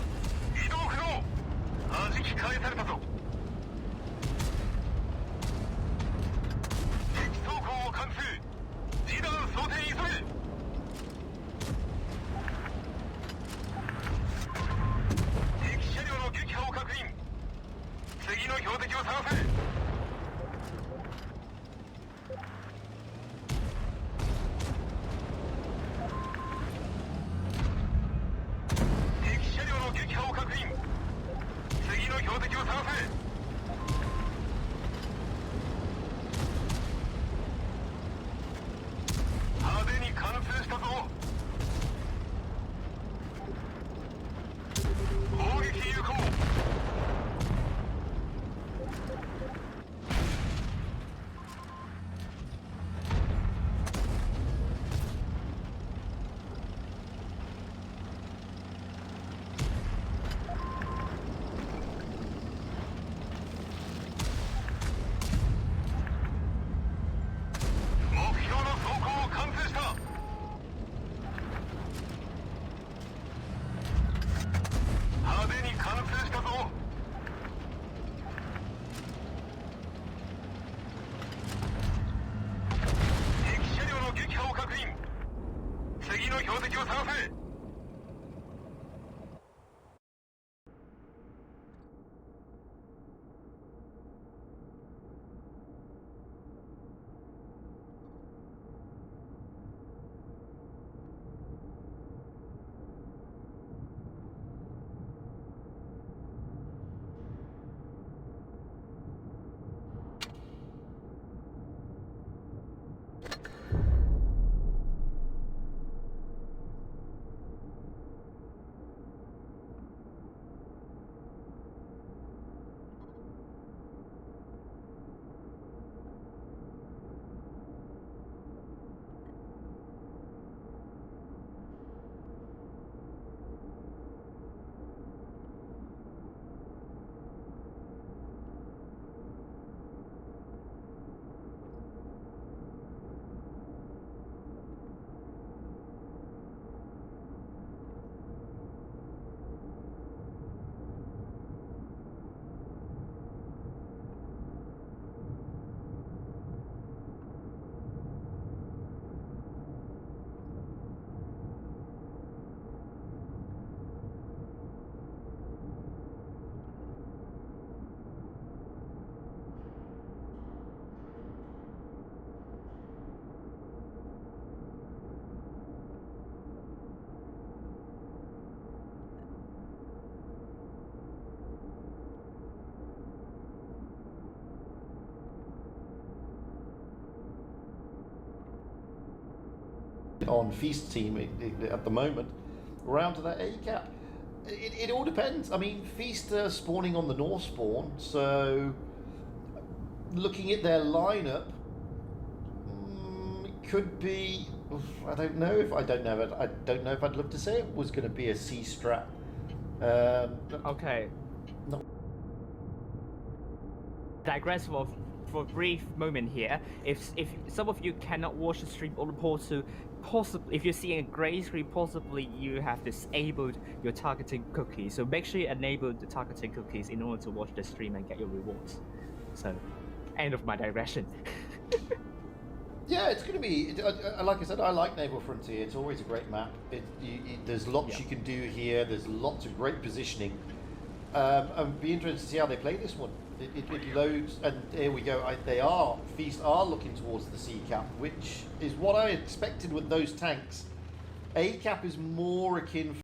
移動不能。弾き返されたぞ。敵装甲を貫通。リーダー装填急げ。敵車両の撃破を確認。次の標的を探せ。敵車両の撃破を確認。次の標的を探せ。派手に貫通したぞ。攻撃有効。目標の走行を完成した。派手に貫通したぞ。敵車両の撃破を確認。次の標的を探せ。On Feast team at the moment, around to that A cap. It all depends. I mean, Feast are spawning on the North spawn, so looking at their lineup, it could be. I don't know if I'd love to say it was going to be a C strat. Okay. No. Digress for a brief moment here. If some of you cannot watch the stream on the portal, possibly if you're seeing a gray screen, possibly you have disabled your targeting cookies. So make sure you enable the targeting cookies in order to watch the stream and get your rewards. So, end of my digression. Yeah, it's going to be, like I said, I like Naval Frontier. It's always a great map. There's lots you can do here. There's lots of great positioning. I'd be interested to see how they play this one. It loads, and here we go. Feast are looking towards the C cap, which is what I expected with those tanks. A cap is more akin.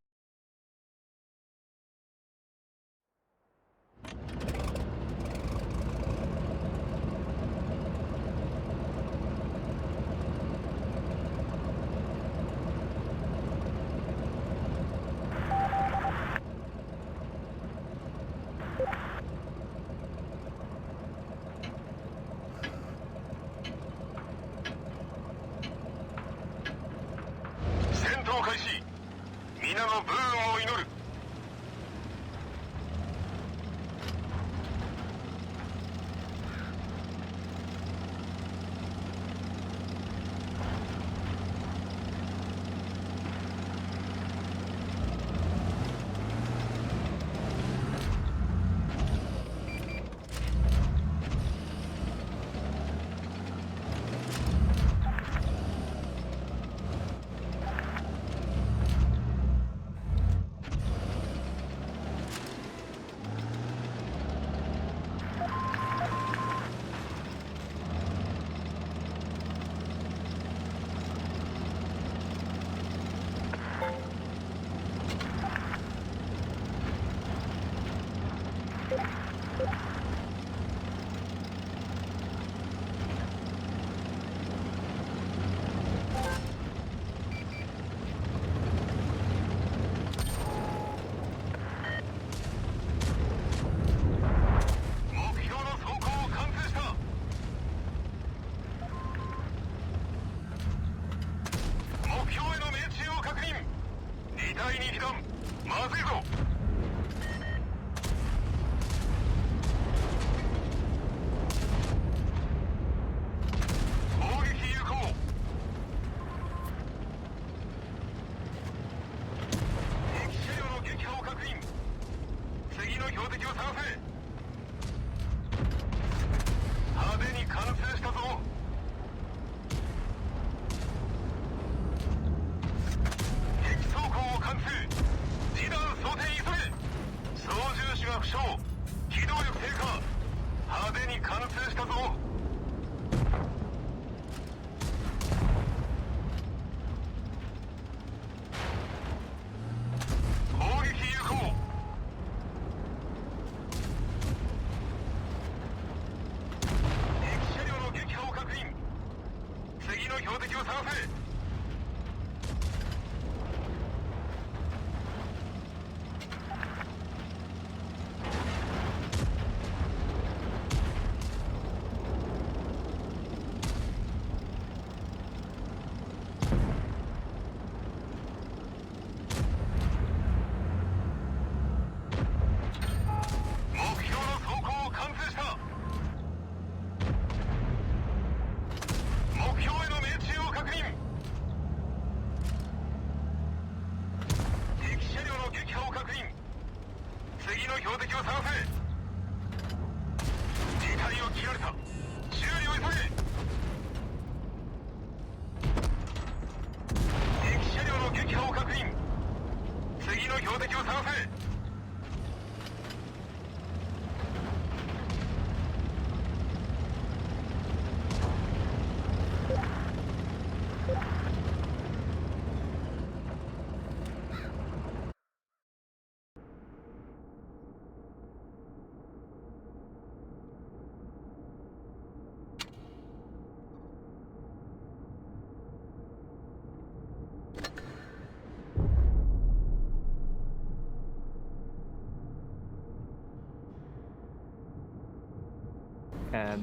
3世派手に貫通したぞ敵装甲を貫通2段装填急げ操縦士が負傷機動力低下派手に貫通したぞ攻撃有効敵車両の撃破を確認次の標的を探せ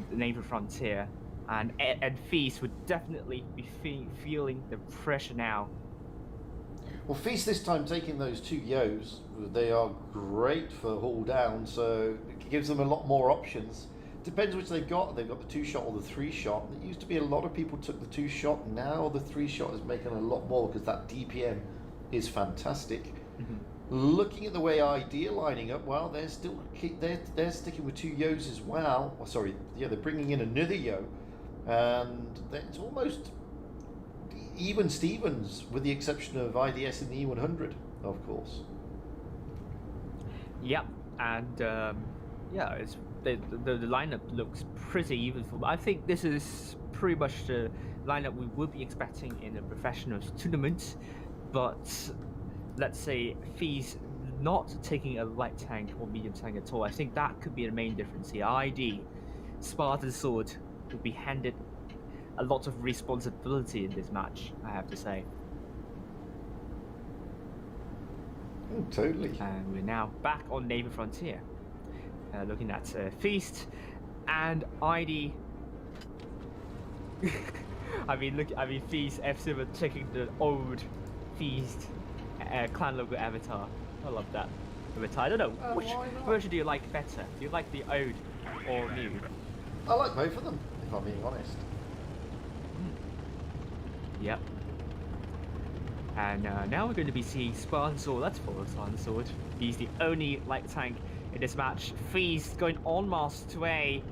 the naval frontier, and Feast would definitely be feeling the pressure now. Well, Feast this time taking those 2 Yos, they are great for hull down, so it gives them a lot more options. Depends which they've got. They've got the 2-shot or the 3-shot. It used to be a lot of people took the 2-shot. Now the 3-shot is making a lot more because that DPM is fantastic. Mm-hmm. Looking at the way ID are lining up, well, they're still they're sticking with 2 Yos as well. Oh, sorry, yeah, they're bringing in another Yo, and it's almost even Stevens, with the exception of IDS in the E100, of course. Yep, and yeah, it's the lineup looks pretty even. I think this is pretty much the lineup we would be expecting in a professional tournament, but let's say Feast not taking a light tank or medium tank at all. I think that could be the main difference here. ID, Spartan Sword, will be handed a lot of responsibility in this match, I have to say. Oh, totally. And we're now back on Naval Frontier, looking at Feast and ID. I mean, Feast F7 taking the old Feast clan logo avatar. I love that avatar. I don't know, which version do you like better? Do you like the old or new? I like both of them, if I'm being honest. Yep. And now we're going to be seeing Spartan Sword. Let's follow Spartan Sword. He's the only light tank in this match. Feast going en masse to A,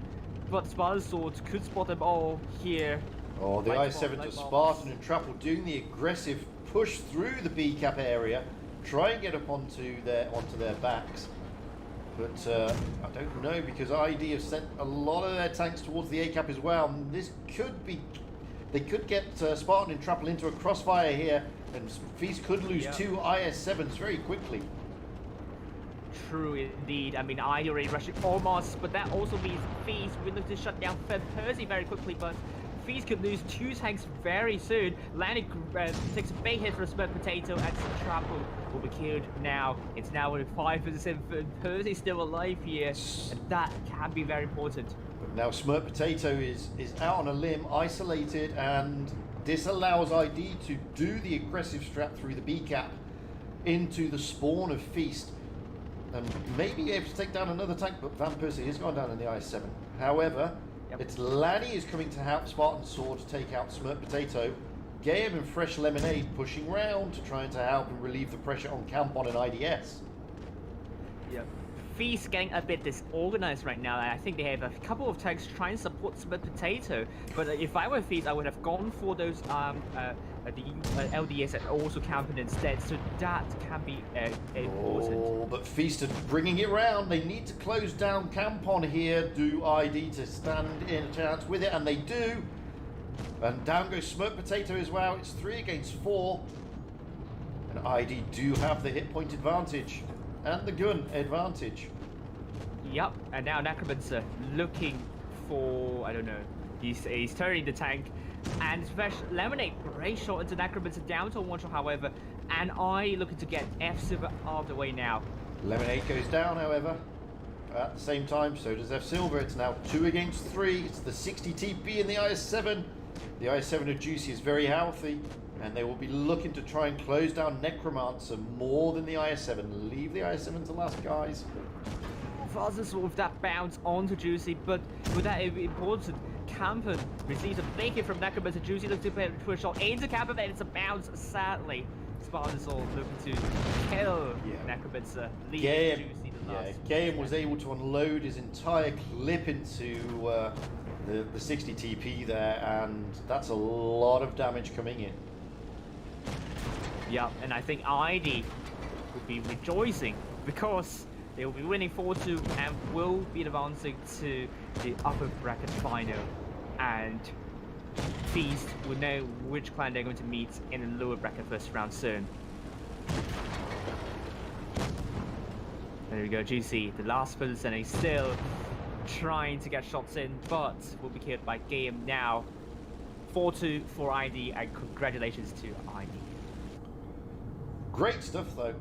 but Spartan Sword could spot them all here. Oh, the I-7 to Spartan and Trapple doing the aggressive push through the B cap area, try and get up onto their backs. But I don't know, because ID have sent a lot of their tanks towards the A cap as well. And this could be, they could get Spartan and Trapple into a crossfire here, and Feast could lose 2 IS-7s very quickly. True indeed. I mean, ID already rushing almost, but that also means Feast will look to shut down Percy very quickly, but Feast could lose 2 tanks very soon. Landing takes a big hit for a Smurf Potato, and Trapple will be killed now. It's now with 5%. Percy's still alive here, and that can be very important. But now Smurf Potato is out on a limb, isolated, and this allows ID to do the aggressive strap through the B cap into the spawn of Feast, and maybe able to take down another tank, but Van Persie has gone down in the IS-7. However, it's Lanny is coming to help Spartan Sword to take out Smurf Potato. Gayam and Fresh Lemonade pushing round to try and to help and relieve the pressure on Campon and IDS. Yep. Feast getting a bit disorganized right now. I think they have a couple of tanks trying to support Smith Potato, but if I were Feast, I would have gone for those the LDS and also Campen instead, so that can be important. Oh, but Feast are bringing it round. They need to close down Campon here. Do ID to stand in a chance with it, and they do. And down goes Smoked Potato as well. It's 3 against 4. And ID do have the hit point advantage and the gun advantage. Yep, and now Necromancer looking for, I don't know, he's turning the tank, and Lemonade, great shot into Necromancer, down to 1 shot, however, and I looking to get F-Silver out of the way now. Lemonade goes down, however. At the same time, so does F-Silver. It's now 2 against 3. It's the 60 TP in the IS-7. The IS-7 of Juicy is very healthy, and they will be looking to try and close down Necromancer more than the IS-7. Leave the IS-7 to last, guys. Fastest with that bounce onto Juicy, but with that important, Campen receives a big hit from Necromancer. Juicy looks to push a shot into Campen, and it's a bounce, sadly. Spartans all looking to kill Necromancer, leaving Juicy the last. Game was able to unload his entire clip into the 60 TP there, and that's a lot of damage coming in. Yeah, and I think ID will be rejoicing because they will be winning 4-2 and will be advancing to the upper bracket final. And Feast will know which clan they're going to meet in the lower bracket first round soon. There we go, GC, the last person, is still trying to get shots in, but will be killed by Game now. 4-2 for ID, and congratulations to ID. Great stuff, though.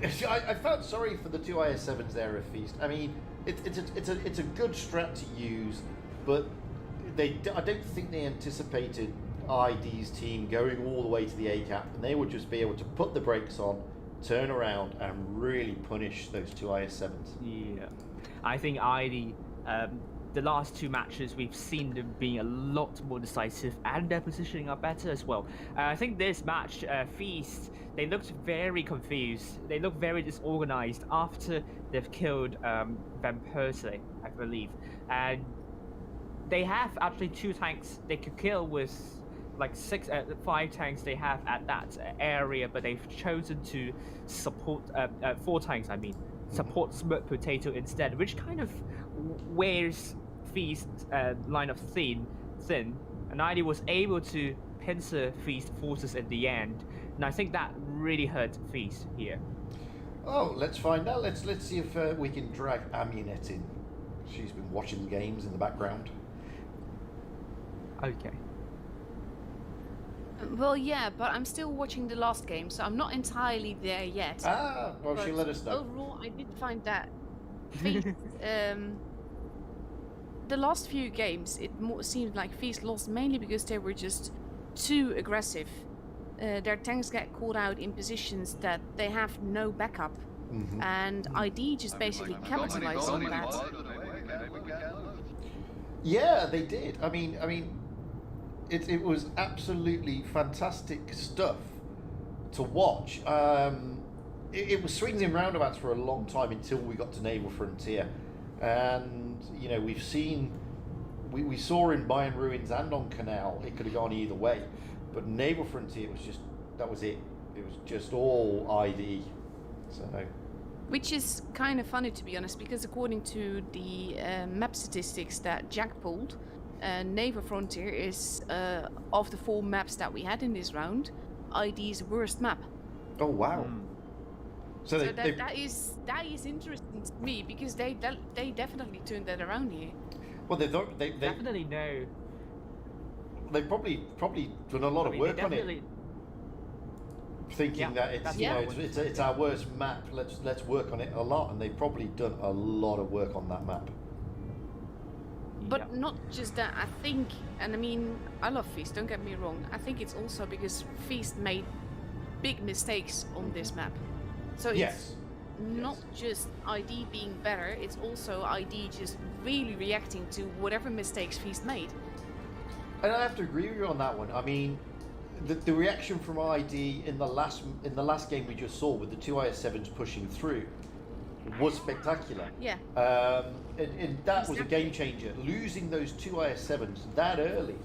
I felt sorry for the 2 IS-7s there at Feast. I mean, it's a good strat to use, but I don't think they anticipated ID's team going all the way to the A-cap, and they would just be able to put the brakes on, turn around, and really punish those 2 IS-7s. Yeah, I think ID, the last 2 matches, we've seen them being a lot more decisive, and their positioning are better as well. I think this match, Feast, they looked very confused. They looked very disorganized after they've killed Van Persie, I believe. And they have actually 2 tanks they could kill with like 5 tanks they have at that area, but they've chosen to support 4 tanks, I mean, support Smoked Potato instead, which kind of wears Feast's line of thin, and ID was able to pincer Feast forces at the end, and I think that really hurt Feast here. Oh, let's find out. Let's see if we can drag Amunet in. She's been watching the games in the background. Okay. Well, yeah, but I'm still watching the last game, so I'm not entirely there yet. Ah, well, But she'll let us know. overall, I did find that Feast, the last few games, it seemed like Feast lost mainly because they were just too aggressive. Their tanks get called out in positions that they have no backup, and ID just basically capitalized on that. Yeah, they did. I mean, it was absolutely fantastic stuff to watch. It was swings and roundabouts for a long time until we got to Naval Frontier, and you know we saw in Bayern Ruins and on Canal it could have gone either way, but Naval Frontier was just that was it. It was just all ID. So. Which is kind of funny, to be honest, because according to the map statistics that Jack pulled, Naval Frontier is, of the 4 maps that we had in this round, ID's worst map. Oh wow! So that is interesting to me, because they definitely turned that around here. Well, they definitely know. They've probably done a lot of work on it. Thinking that it's our worst map. Let's work on it a lot, and they've probably done a lot of work on that map. But not just that. I think, and I mean, I love Feast. Don't get me wrong. I think it's also because Feast made big mistakes on this map. So it's not just ID being better. It's also ID just really reacting to whatever mistakes Feast made. And I have to agree with you on that one. I mean, the reaction from ID in the last game we just saw with the two IS-7s pushing through was spectacular. Yeah. And that was a game changer. Losing those two IS-7s that early,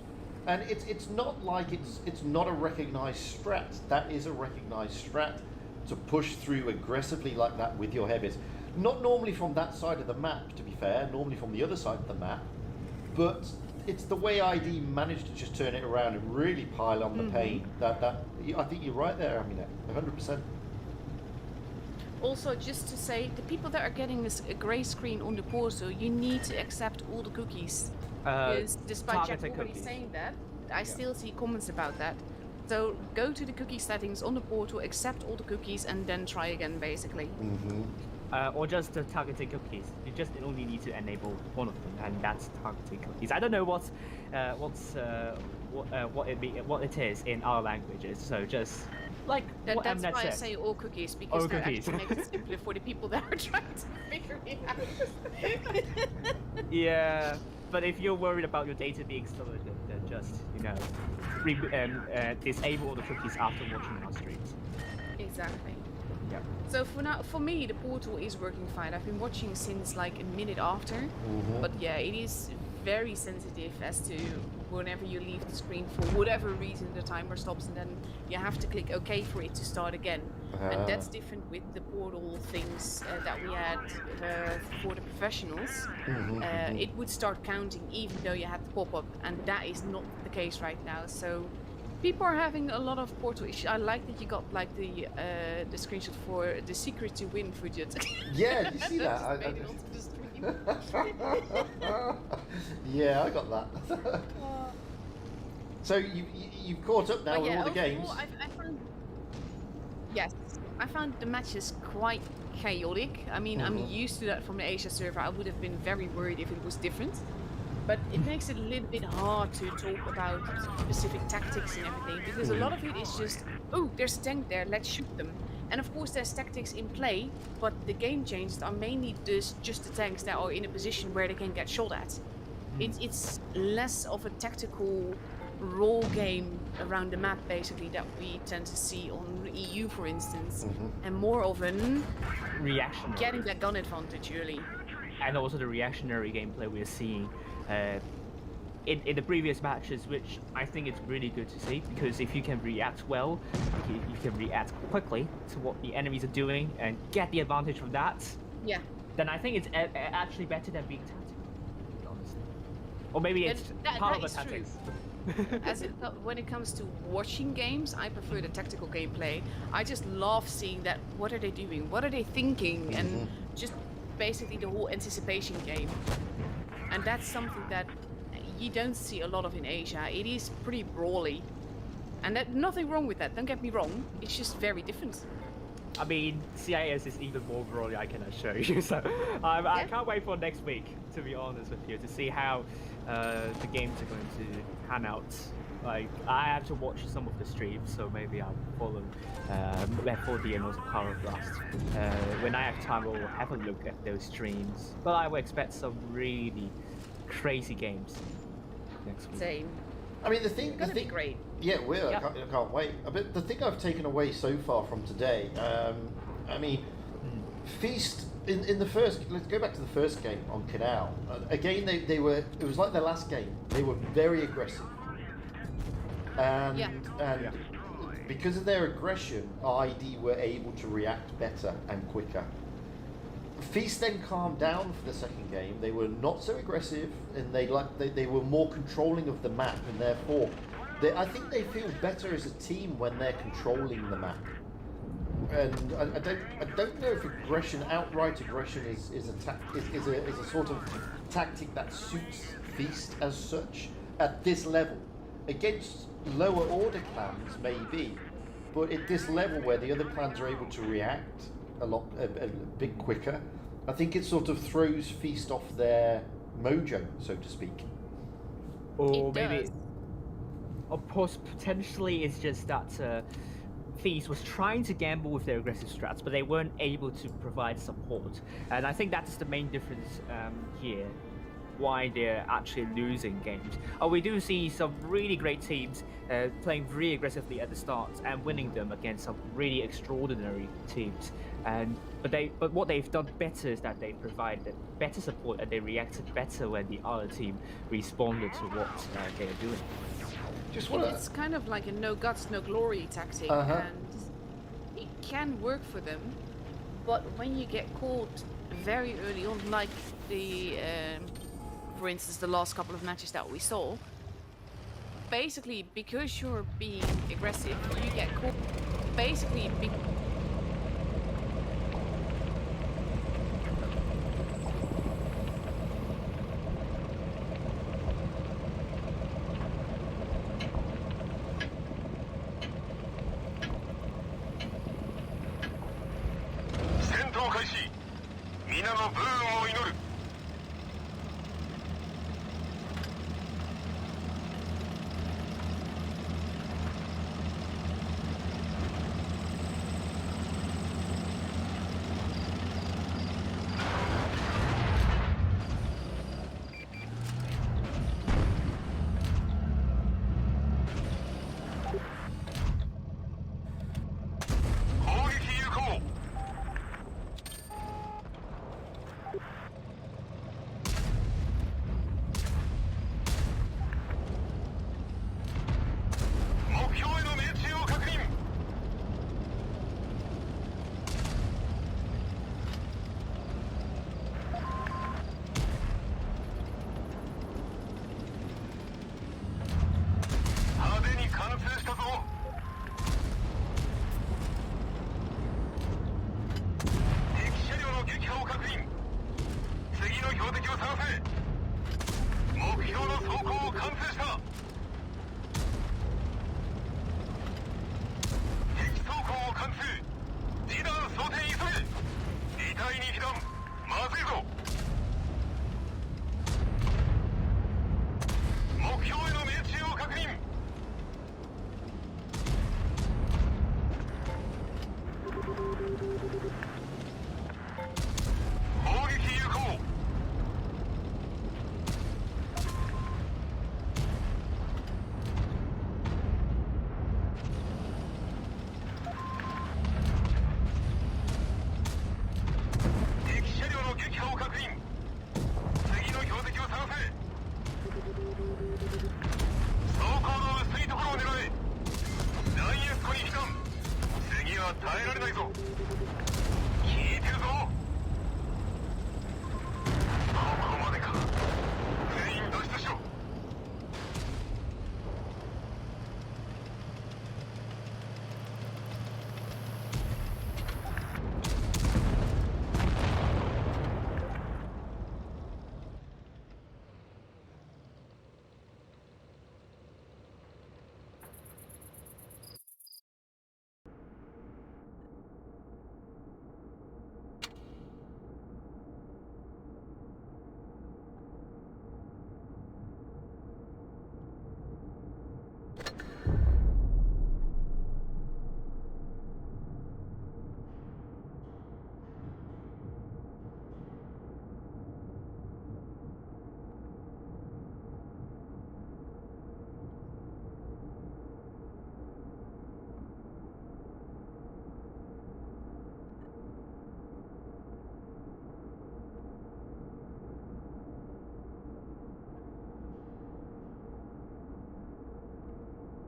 and it's not like it's not a recognised strat. That is a recognised strat to push through aggressively like that with your heavies. Not normally from that side of the map, to be fair. Normally from the other side of the map, but it's the way ID managed to just turn it around and really pile on the pain. That I think you're right there, Aminette, 100%. Also, just to say, the people that are getting this grey screen on the portal, you need to accept all the cookies. Because despite Jack already saying that, I still see comments about that. So go to the cookie settings on the portal, accept all the cookies, and then try again, basically. Or just the targeted cookies. You just only need to enable one of them, and that's targeted cookies. I don't know what it is in our languages. So just like what that's Mnet why said. I say all cookies, because All that cookies. actually makes it simpler for the people that are trying to figure it out. Yeah, but if you're worried about your data being stolen, then just disable all the cookies after watching our streams. Exactly. Yeah. So for me, the portal is working fine. I've been watching since like a minute after, but yeah, it is very sensitive as to whenever you leave the screen for whatever reason the timer stops, and then you have to click OK for it to start again. And that's different with the portal things that we had for the professionals. It would start counting even though you had the pop-up, and that is not the case right now. So people are having a lot of portal issues. I like that you got like the screenshot for the secret to win footage. Yeah, you see that? Just made it onto the stream. Yeah, I got that. So you've caught up now with all the games. I found the matches quite chaotic. I mean, I'm used to that from the Asia server. I would have been very worried if it was different. But it makes it a little bit hard to talk about specific tactics and everything, because a lot of it is just, oh, there's a tank there, let's shoot them. And of course there's tactics in play, but the game changes are mainly just the tanks that are in a position where they can get shot at. It's less of a tactical role game around the map, basically, that we tend to see on EU, for instance, and more of an Reaction. getting that gun advantage early. And also the reactionary gameplay we're seeing in the previous matches, which I think it's really good to see, because if you can react well, you can react quickly to what the enemies are doing and get the advantage from that, Yeah. then I think it's actually better than being tactical, to be honest. Or maybe it's part of the is true. tactics. When it comes to watching games, I prefer the tactical gameplay. I just love seeing that. What are they doing? What are they thinking? And just basically the whole anticipation game. And that's something that you don't see a lot of in Asia. It is pretty brawly. And nothing wrong with that, don't get me wrong. It's just very different. I mean, CIS is even more brawly, I can assure you. So I can't wait for next week, to be honest with you, to see how the games are going to pan out. Like, I have to watch some of the streams, so maybe I'll follow Left 4 Dead and also Power Blast. When I have time, I'll have a look at those streams. But I will expect some really crazy games next week. Same. I mean, the thing... It's gonna be great. Yeah, it will. Yep. I can't wait. But the thing I've taken away so far from today, I mean, Feast... In the first... Let's go back to the first game on Canal. Again, they were... It was like the last game. They were very aggressive. And because of their aggression, ID were able to react better and quicker. Feast then calmed down for the second game. They were not so aggressive, and they were more controlling of the map, and therefore, I think they feel better as a team when they're controlling the map. And I don't know if outright aggression is a sort of tactic that suits Feast as such at this level. Against lower order clans, maybe, but at this level where the other clans are able to react a bit quicker, I think it sort of throws Feast off their mojo, so to speak. Or It maybe, does. of course, potentially it's just that Feast was trying to gamble with their aggressive strats, but they weren't able to provide support. And I think that's the main difference here. why they're actually losing games. We do see some really great teams playing really aggressively at the start and winning them against some really extraordinary teams. But what they've done better is that they provided better support and they reacted better when the other team responded to what they are doing. It's kind of like a no guts, no glory tactic, and it can work for them. But when you get caught very early on, like for instance, the last couple of matches that we saw, basically because you're being aggressive, you get caught. Basically,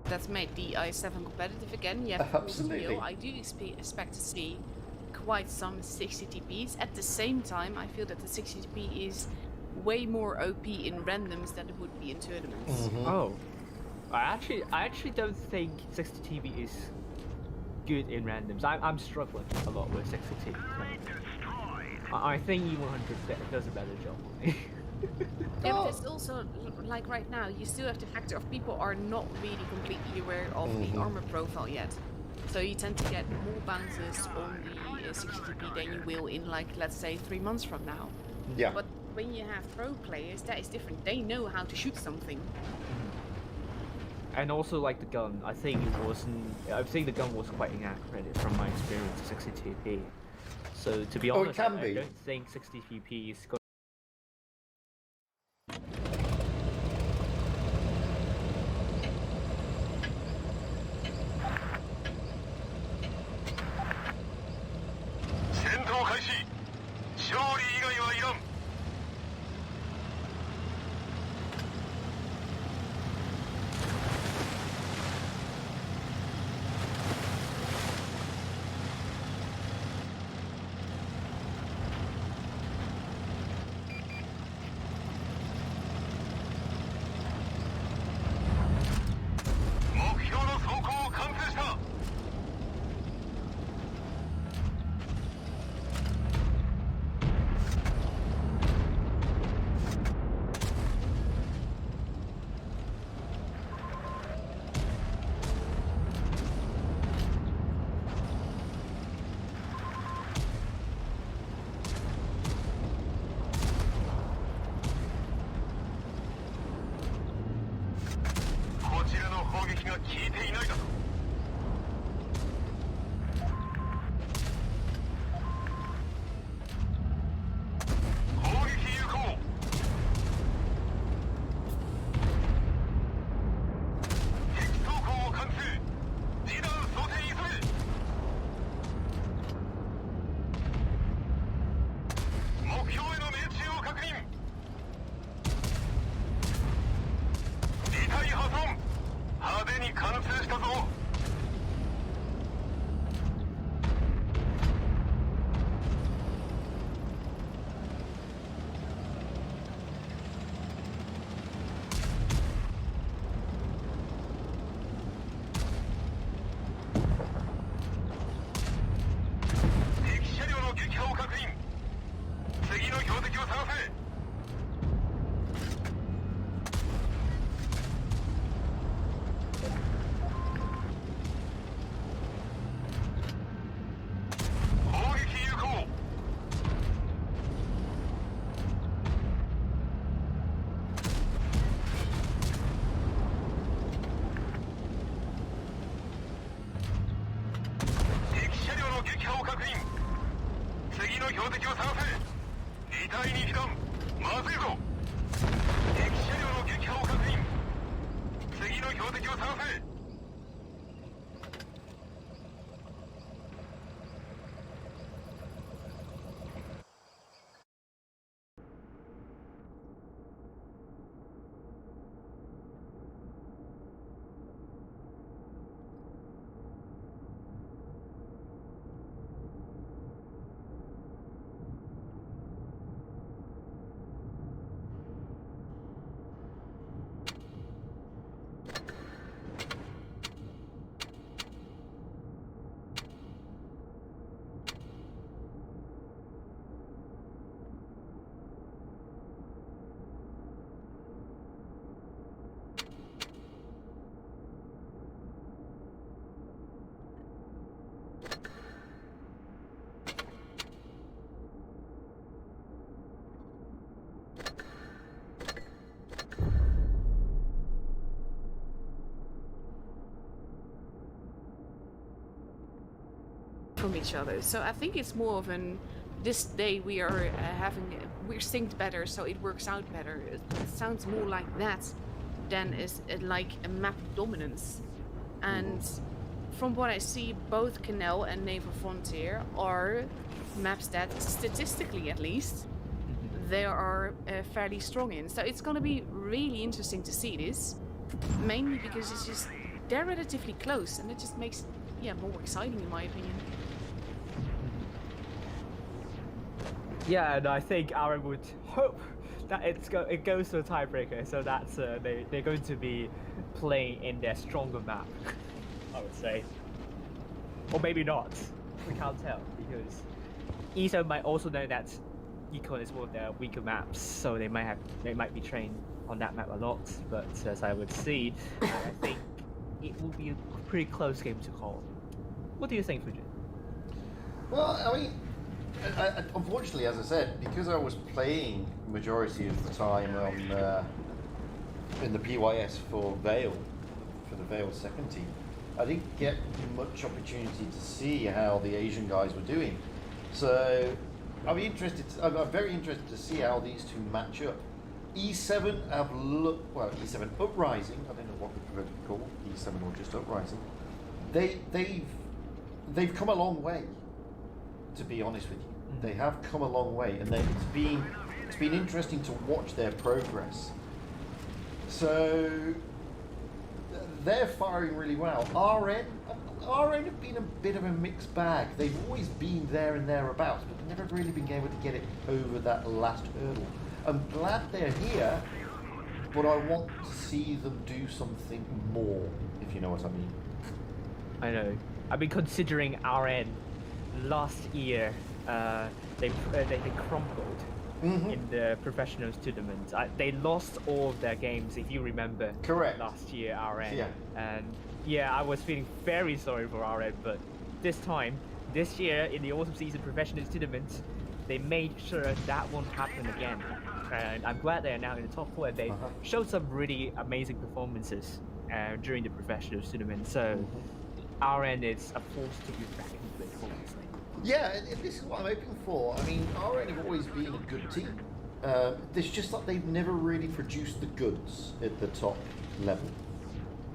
that's made the i7 competitive again. You have Absolutely. I do expect to see quite some 60 TPs. At the same time, I feel that the 60 TP is way more OP in randoms than it would be in tournaments. Oh, I actually don't think 60 TP is good in randoms. I'm struggling a lot with 60 TP. I think E100 does a better job on me. Yeah, but it's also, like right now, you still have the factor of people are not really completely aware of the armor profile yet. So you tend to get more bounces on the 60 TP than you will in, like, let's say 3 months from now. Yeah. But when you have pro players, that is different. They know how to shoot something. And also, like the gun, I think the gun was quite inaccurate from my experience, 60 TP. So to be honest, it can I be. don't think 60 TP is going 闘開始。勝利以外はいらん。目標の走行を完成した。こちらの砲撃が効いていないだと。砲撃有効。敵走行を貫通。リーダー装填急げ。目標への命中を確認。2体破損。派手に貫通したぞ。敵車両の撃破を確認。次の標的を探せ。砲撃有効。敵車両の撃破を確認。次の標的を探せ。2対2被弾。まずいぞ。敵車両の撃破を確認。次の標的を探せ。From each other. So I think it's more of an this day we are we're synced better, so it works out better. It sounds more like that than is like a map dominance. And from what I see, both Canal and Naval Frontier are maps that, statistically at least, they are fairly strong in. So it's going to be really interesting to see this, mainly because it's just they're relatively close, and it just makes more exciting in my opinion. Yeah, and I think Aaron would hope that it goes to a tiebreaker, so that's they're going to be playing in their stronger map, I would say, or maybe not. We can't tell because ESO might also know that Econ is one of their weaker maps, so they might be trained on that map a lot. But as I would see, I think it will be a pretty close game to call. What do you think, Fujin? Well, I mean, unfortunately, as I said, because I was playing majority of the time on in the PYS for Vale, for the Vale second team, I didn't get much opportunity to see how the Asian guys were doing. So I'm very interested to see how these two match up. E7 have looked, well, E7 Uprising, I don't know what we prefer to call E7 or just Uprising. They've come a long way, to be honest with you. They have come a long way, and it's been interesting to watch their progress. So they're firing really well. RN have been a bit of a mixed bag. They've always been there and thereabouts, but they've never really been able to get it over that last hurdle. I'm glad they're here, but I want to see them do something more, if you know what I mean. I know. I've been considering RN last year. They crumbled in the professionals tournament. They lost all of their games, if you remember. Correct. Last year, RN. Yeah. And yeah, I was feeling very sorry for RN, but this year in the autumn season professionals tournament, they made sure that won't happen again. And I'm glad they are now in the top 4. They showed some really amazing performances during the professionals tournament. So RN is a force to be reckoned with, obviously. Yeah, and this is what I'm hoping for. I mean, RN have always been a good team. It's just that they've never really produced the goods at the top level.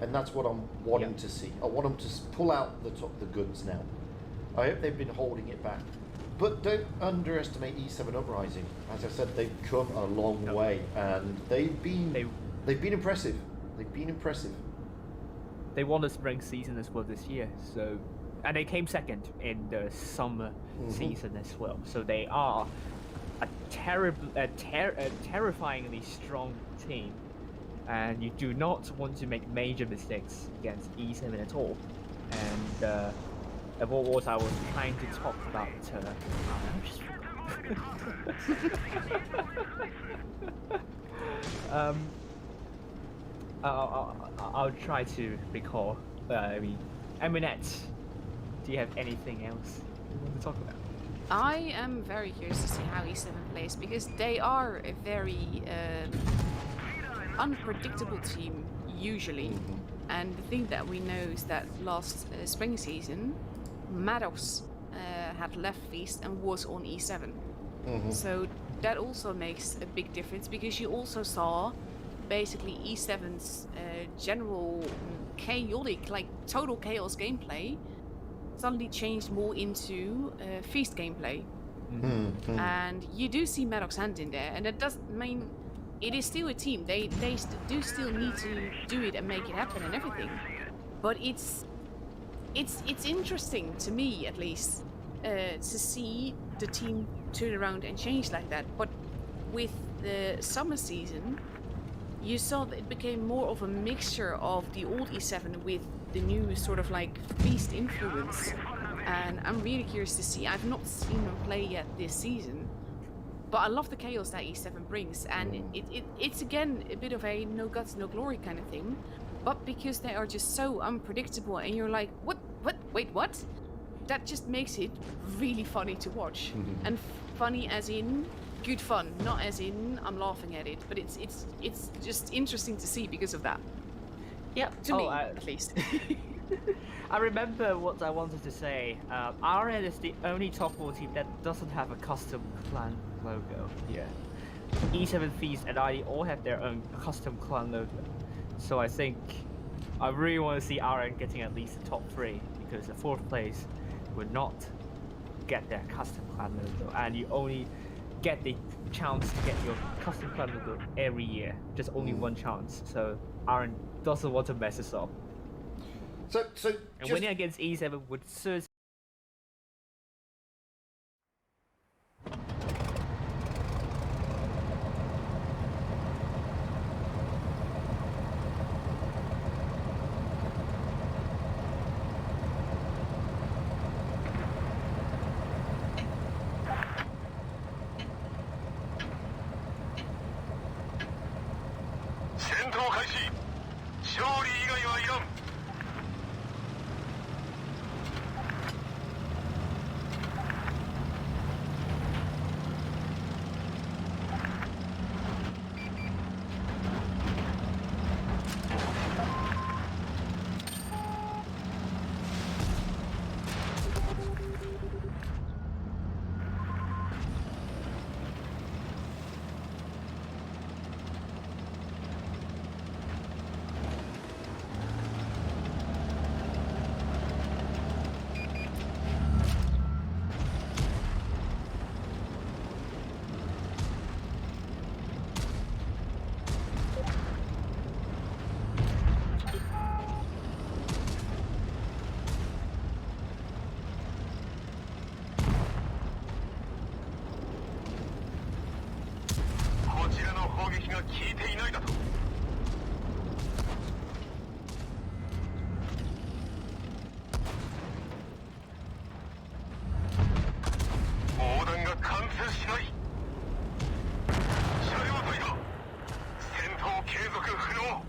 And that's what I'm wanting to see. I want them to pull out the goods now. I hope they've been holding it back. But don't underestimate E7 Uprising. As I said, they've come a long way, and they've been impressive. They've been impressive. They won the spring season as well this year, so and they came second in the summer season as well. So they are a terrifyingly strong team, and you do not want to make major mistakes against E7 at all. And what was I was trying to talk about? I'll try to recall. I mean, Eminette, do you have anything else you want to talk about? I am very curious to see how E7 plays, because they are a very unpredictable team usually. And the thing that we know is that last spring season, Maddox had left Feast and was on E7. So that also makes a big difference, because you also saw basically E7's general chaotic, like total chaos gameplay suddenly changed more into Feast gameplay. And you do see Maddox hand in there, and that doesn't mean it is still a team. They do still need to do it and make it happen and everything. But it's interesting to me, at least, to see the team turn around and change like that. But with the summer season, you saw that it became more of a mixture of the old E7 with the new sort of like Feast influence. And I'm really curious to see. I've not seen them play yet this season, but I love the chaos that E7 brings. And it's again a bit of a no guts, no glory kind of thing. But because they are just so unpredictable, and you're like, wait, what? That just makes it really funny to watch. And funny as in good fun, not as in I'm laughing at it. But it's just interesting to see because of that. Yeah, to me at least. I remember what I wanted to say. RN is the only top 4 team that doesn't have a custom clan logo. Yeah. E7 Feast and ID all have their own custom clan logo. So I think I really want to see RN getting at least the top 3, because the 4th place would not get their custom clan logo, and you only get the chance to get your custom clan logo every year. Just only one chance. So RN doesn't want to mess us up. So and winning against E7 would certainly. 전투開始 勝利以外はいらんが効いていないだと。横断が完成しない。車両隊だ。戦闘継続不能。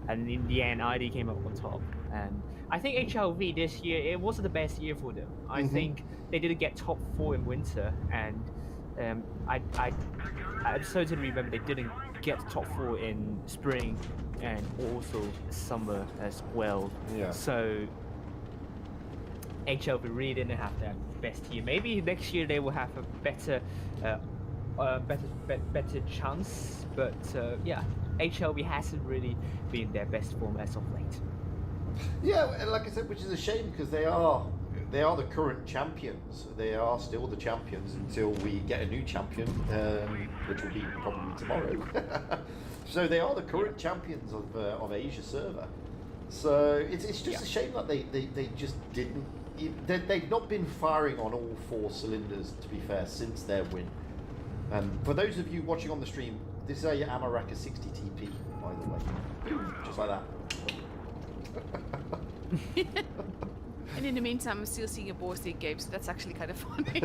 And in the end, ID came up on top. And I think HLV this year, it wasn't the best year for them. I think they didn't get top 4 in winter, and I certainly remember they didn't get top 4 in spring and also summer as well. Yeah. So HLV really didn't have their best year. Maybe next year they will have a better chance, but yeah, HLV hasn't really been their best form as of late. Yeah, like I said, which is a shame because they are the current champions. They are still the champions until we get a new champion, which will be probably tomorrow. So they are the current champions of Asia server. So it's just a shame that they just didn't. They've not been firing on all 4 cylinders, to be fair, since their win. And for those of you watching on the stream, this is a Amaraka 60 TP, by the way. Just like that. And in the meantime, I'm still seeing a Borstig game, so that's actually kind of funny.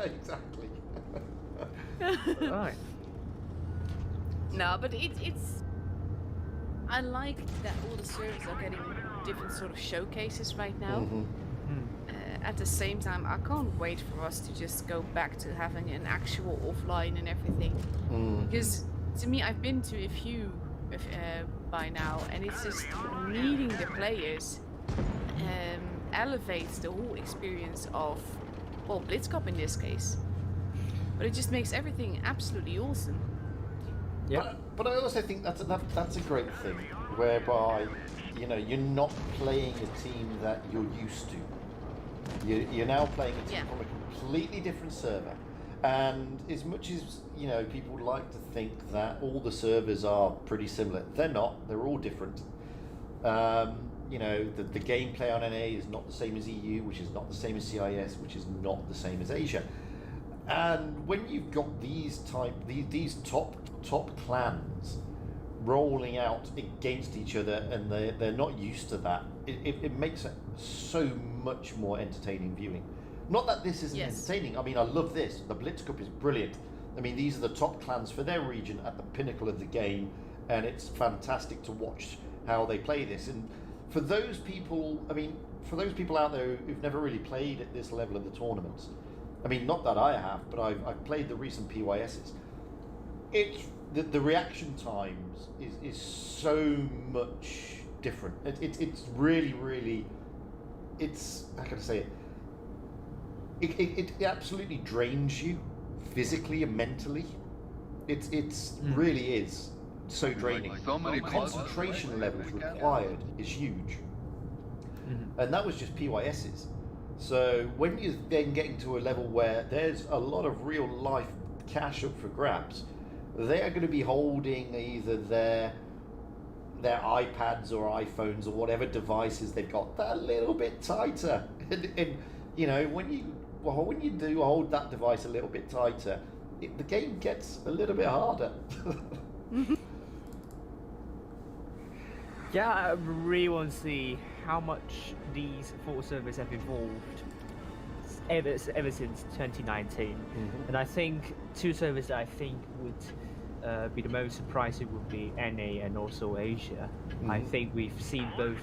Exactly. Right. No, but it's. I like that all the servers are getting different sort of showcases right now. At the same time, I can't wait for us to just go back to having an actual offline and everything. Because to me, I've been to a few by now, and it's just meeting the players elevates the whole experience of, well, Blitz Cup in this case. But it just makes everything absolutely awesome. Yeah. But I also think that's a great thing, whereby you're not playing a team that you're used to. You're now playing a team from a completely different server, and as much as people would like to think that all the servers are pretty similar, they're not. They're all different. The gameplay on NA is not the same as EU, which is not the same as CIS, which is not the same as Asia. And when you've got these top clans rolling out against each other, and they're not used to that, it makes it so much more entertaining viewing. Not that this isn't entertaining. I mean, I love this. The Blitz Cup is brilliant. I mean, these are the top clans for their region at the pinnacle of the game, and it's fantastic to watch how they play this. And for those people out there who've never really played at this level of the tournaments, I mean, not that I have, but I've played the recent PYSs. it's the reaction times is so much different. It's really it's, how can I say it? It absolutely drains you physically and mentally. It's really is so draining. The concentration levels required is huge, and that was just PYS's. So when you're then getting to a level where there's a lot of real life cash up for grabs, they are going to be holding either their iPads or iPhones or whatever devices they've got that a little bit tighter. And you know, when you do hold that device a little bit tighter, the game gets a little bit harder. Yeah, I really want to see how much these 4 servers have evolved ever since 2019. And I think 2 servers that I think would be the most surprising would be NA and also Asia. I think we've seen both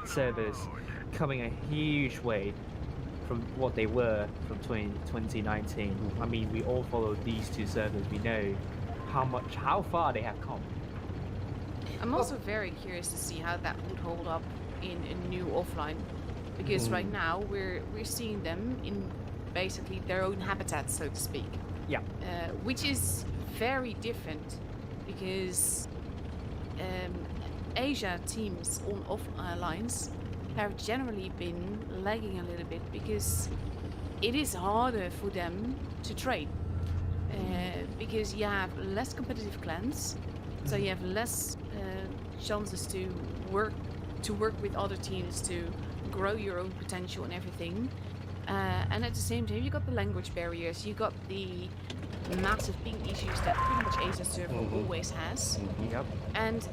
servers coming a huge way from what they were from 2019. I mean, we all follow these 2 servers. We know how far they have come. I'm also very curious to see how that would hold up in a new offline, because right now we're seeing them in basically their own habitat, so to speak. Yeah. Which is very different, because Asia teams on offlines have generally been lagging a little bit because it is harder for them to trade, because you have less competitive clans, so you have less chances to work with other teams to grow your own potential and everything. And at the same time, you got the language barriers, you got the massive ping issues that pretty much Asia server always has. Yep. And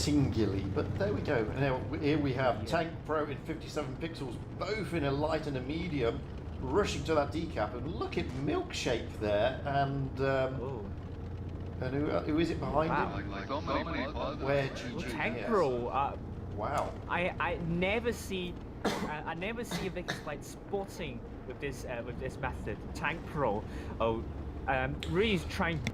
tingly, but there we go. Now here we have Tank Pro in 57 pixels, both in a light and a medium, rushing to that decap, and look at Milkshake there, and who is it behind him? Where GG? Tank yes. Pro. Wow. I never see Vic's like spotting with this method. Tank Pro, really is trying to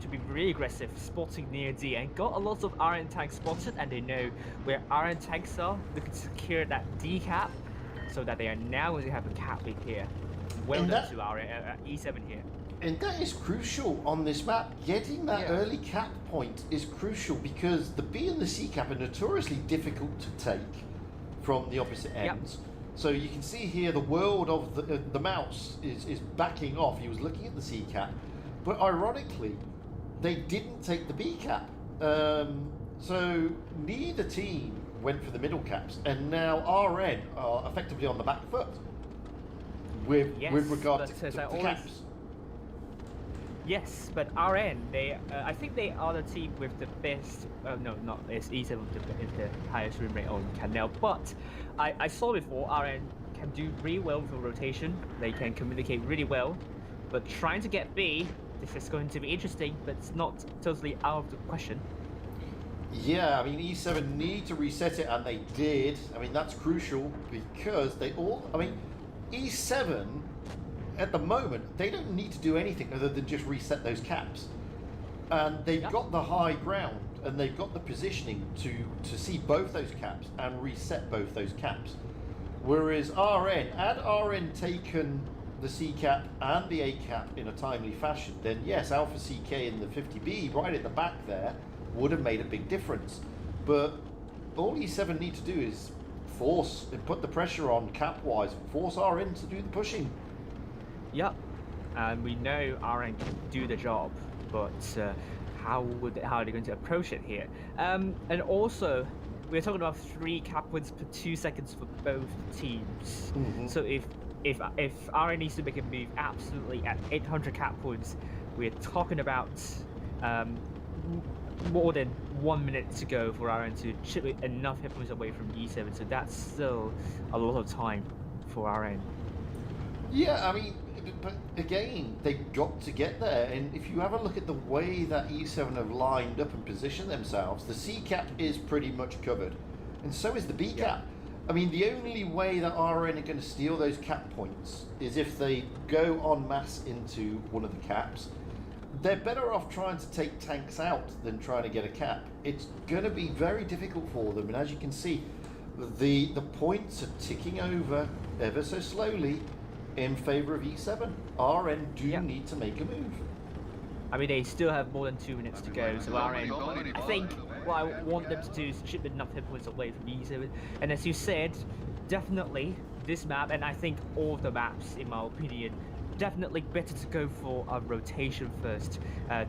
be really aggressive, spotting near D, and got a lot of RN tanks spotted, and they know where RN tanks are, looking to secure that D cap, so that they are now going to have a cap lead here. Well done to our E7 here. And that is crucial on this map. Getting that early cap point is crucial, because the B and the C cap are notoriously difficult to take from the opposite ends. So you can see here the world of the mouse is backing off. He was looking at the C cap, but ironically, they didn't take the B cap. So neither team went for the middle caps, and now RN are effectively on the back foot with regard to caps. Yes, but RN, I think they are the team with the best. No, not it's E7 with the highest win rate on Canal. But I saw before RN can do really well with a rotation. They can communicate really well. But trying to get B, this is going to be interesting, but it's not totally out of the question. Yeah, I mean, E7 need to reset it, and they did. I mean, that's crucial, because they all. I mean, E7. At the moment, they don't need to do anything other than just reset those caps. And they've got the high ground, and they've got the positioning to see both those caps and reset both those caps. Whereas had RN taken the C cap and the A cap in a timely fashion, then yes, Alpha CK and the 50B right at the back there would have made a big difference. But all E7 need to do is force and put the pressure on cap-wise, force RN to do the pushing. Yep, and we know RN can do the job, but how are they going to approach it here? And also, we're talking about 3 cap points per 2 seconds for both teams. So if RN needs to make a move absolutely at 800 cap points, we're talking about more than 1 minute to go for RN to chip enough hit points away from E7. So that's still a lot of time for RN. Yeah, I mean, but again, they've got to get there. And if you have a look at the way that E7 have lined up and positioned themselves, the C cap is pretty much covered, and so is the B cap. I mean, the only way that RN are going to steal those cap points is if they go en masse into one of the caps. They're better off trying to take tanks out than trying to get a cap. It's going to be very difficult for them, and as you can see, the points are ticking over ever so slowly in favor of E7. RN do need to make a move. I mean, they still have more than 2 minutes to go, so RN, I think what I want them to do is chip enough hit points away from E7. And as you said, definitely this map, and I think all of the maps, in my opinion, definitely better to go for a rotation first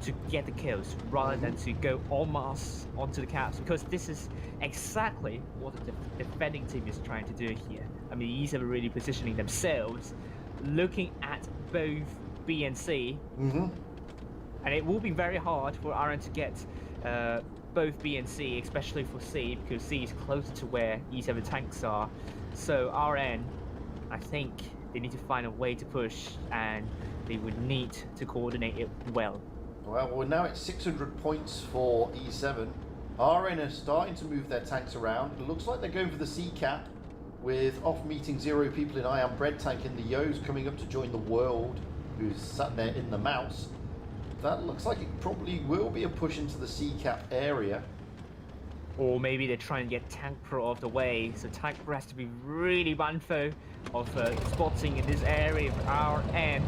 to get the kills, rather than to go en masse onto the caps, because this is exactly what the defending team is trying to do here. I mean, E7 really positioning themselves, looking at both B and C, and it will be very hard for RN to get both B and C, especially for C, because C is closer to where E7 tanks are. So RN, I think they need to find a way to push, and they would need to coordinate it well. Well, we're now at 600 points for E7. RN are starting to move their tanks around. It looks like they're going for the C cap, with off meeting 0 people in I Am Bread Tank, and the Yo's coming up to join the World, who's sat there in the mouse. That looks like it probably will be a push into the C cap area. Or maybe they're trying to get Tank Pro off the way, so Tank Pro has to be really mindful of spotting in this area of RN.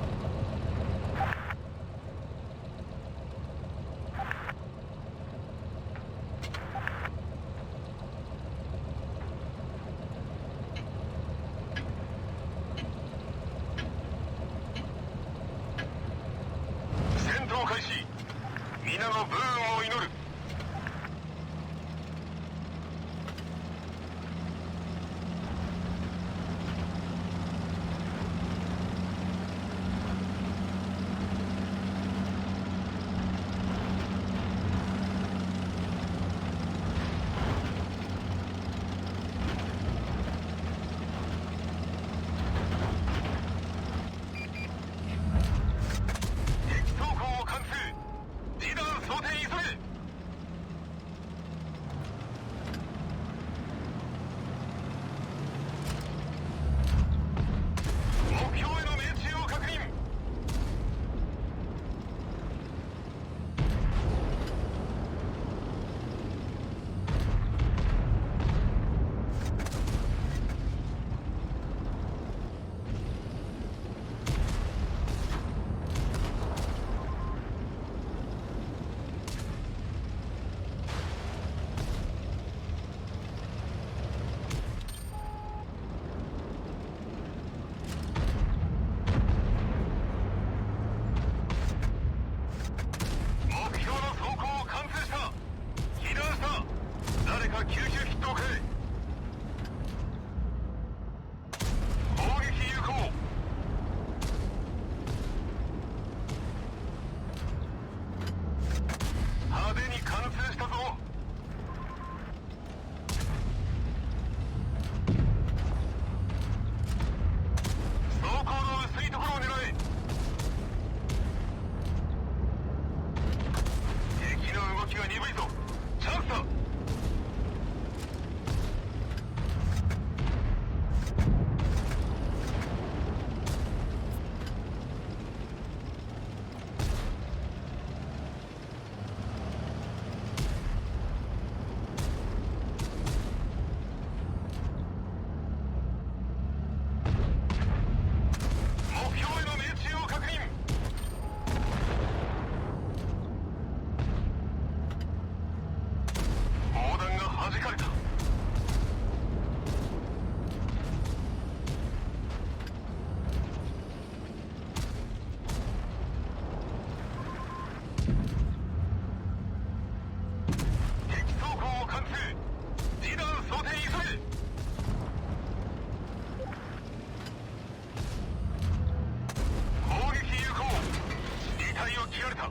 れた。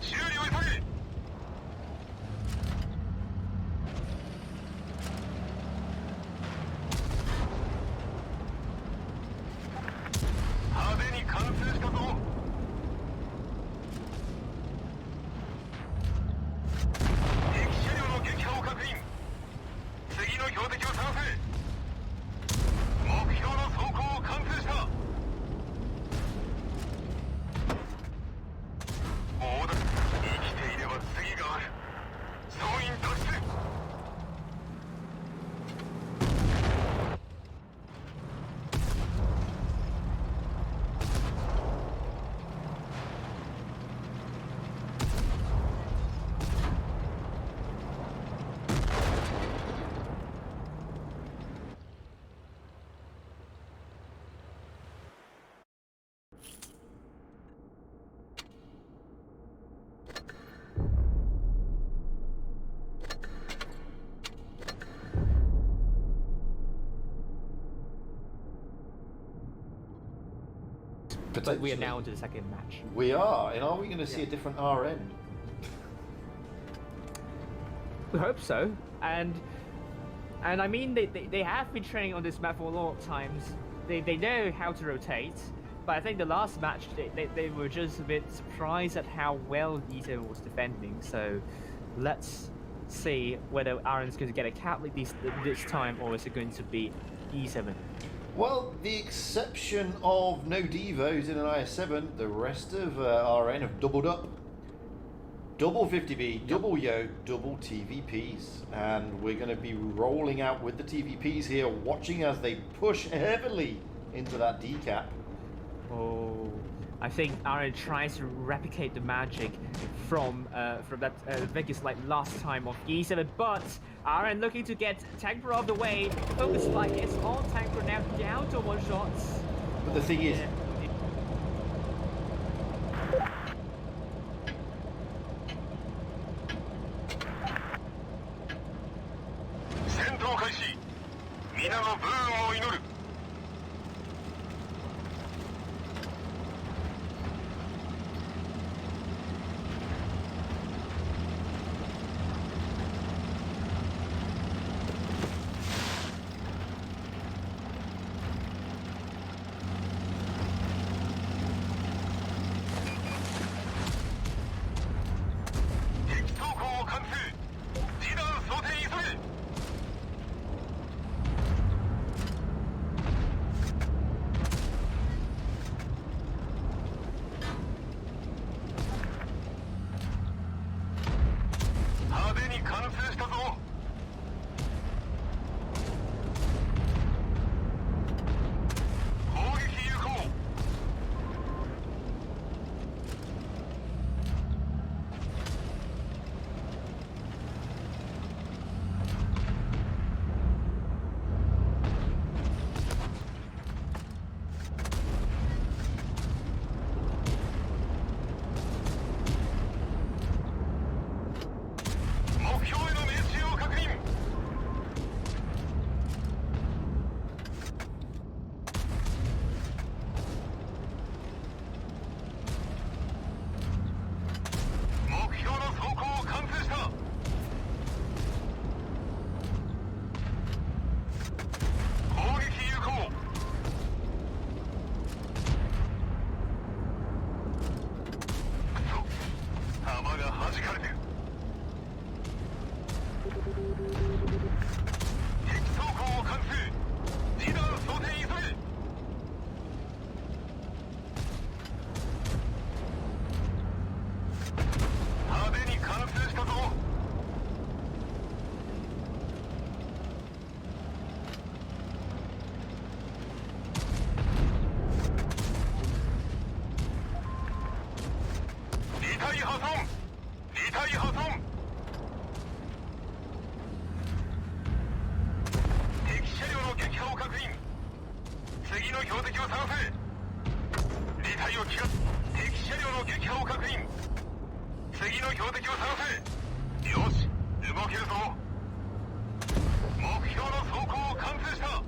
修理を急げ。派手に完成したぞ。敵車両の撃破を確認。次の標的を探せ。目標の走行を完成した。大だ。生きていれば次がある。総員脱出。But we are now into the second match. We are, and are we going to see a different RN? We hope so, and I mean they have been training on this map for a lot of times. They know how to rotate, but I think the last match they were just a bit surprised at how well E7 was defending. So let's see whether RN's going to get a cap like this time, or is it going to be E7? Well, the exception of no Devos in an IS-7, the rest of RN have doubled up. Double 50B, double Yo, double TVPs. And we're going to be rolling out with the TVPs here, watching as they push heavily into that decap. Oh, I think RN tries to replicate the magic from that Vegas like last time of E7, but RN looking to get Tanker out of the way. Focus Spike is on Tanker now, down to one shots. But the thing is,戦闘開始。皆のブーンを祈る。敵走行を完成。リーダー装填急げ。派手に完成したぞ。攻撃有効。目標への命中を確認。目標の走行を完成した。攻撃有効。くそ、弾が弾かれてる。敵走行を完成。リーダー装填急げ。派手に完成したぞ。2体破損。2体破損。敵車両の撃破を確認。次の標的を探せ。2体を切らす。敵車両の撃破を確認。次の標的を探せ。よし、動けるぞ。目標の走行を完成した。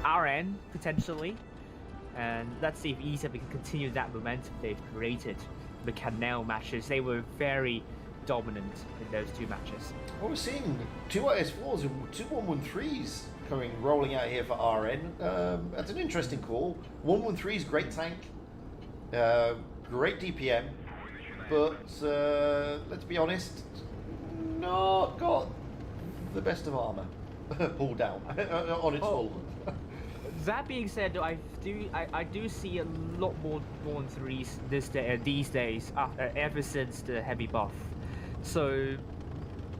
RN potentially, and let's see if E7 can continue that momentum they've created. The Canal matches, they were very dominant in those 2 matches. Well, we're seeing 2 IS4s and 2 113s rolling out here for RN. That's an interesting call. 113's great tank, great DPM, but let's be honest, not got the best of armor pulled down on its full. That being said, though, I do see a lot more 1-3s these days ever since the heavy buff. So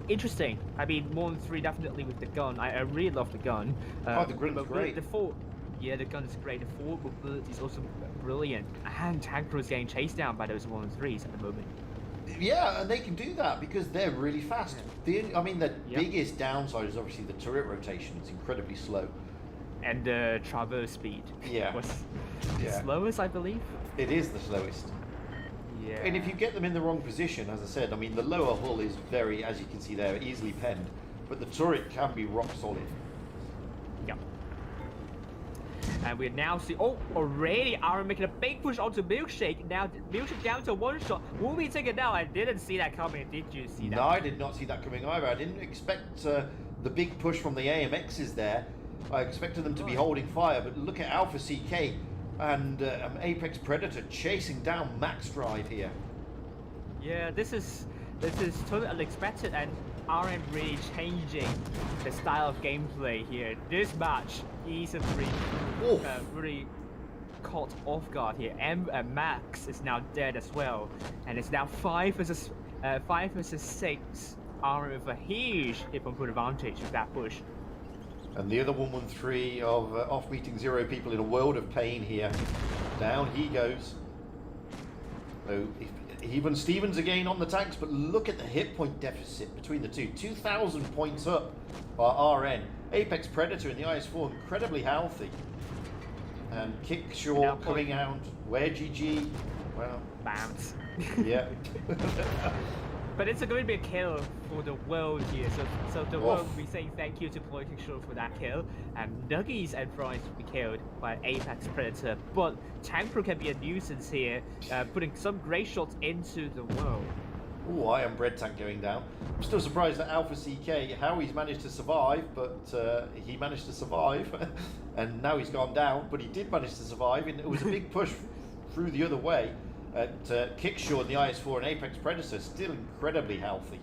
interesting. I mean, 1-3 definitely with the gun. I really love the gun. The gun's great. The gun's great. The forward mobility is also brilliant. And Tank Pro is getting chased down by those 1-3s at the moment. Yeah, and they can do that because they're really fast. The biggest downside is obviously the turret rotation. It's incredibly slow. And the traverse speed was the slowest, I believe. It is the slowest. Yeah. And if you get them in the wrong position, as I said, I mean, the lower hull is very, as you can see there, easily penned, but the turret can be rock solid. Yep. And we now see, already Aaron making a big push onto Milkshake. Now Milkshake down to 1 shot. Will we take it now? I didn't see that coming. Did you see that? No, I did not see that coming either. I didn't expect the big push from the AMXs there. I expected them to be holding fire, but look at Alpha CK and Apex Predator chasing down Max Drive here. Yeah, this is totally unexpected, and RM really changing the style of gameplay here. This match, E3 really caught off guard here. Max is now dead as well, and it's now 5 versus 6. RM with a huge hit-on-put advantage with that push. And the other 113 of off meeting 0 people in a world of pain here. Down he goes. So even Stevens again on the tanks, but look at the hit point deficit between the two. 2,000 points up by RN. Apex Predator in the IS4 incredibly healthy. And Kickshaw coming out. Where GG? Well, bounce. Yeah. But it's going to be a kill for the world here, so the world will be saying thank you to Ploy Kickshaw for that kill, and Nuggies and Fries will be killed by Apex Predator. But Tank Pro can be a nuisance here, putting some great shots into the world. Oh, I am Bread Tank going down. I'm still surprised at Alpha CK, how he's managed to survive, but he managed to survive, and now he's gone down, but he did manage to survive, and it was a big push through the other way. At Kickshaw in the IS4 and Apex Predator still incredibly healthy.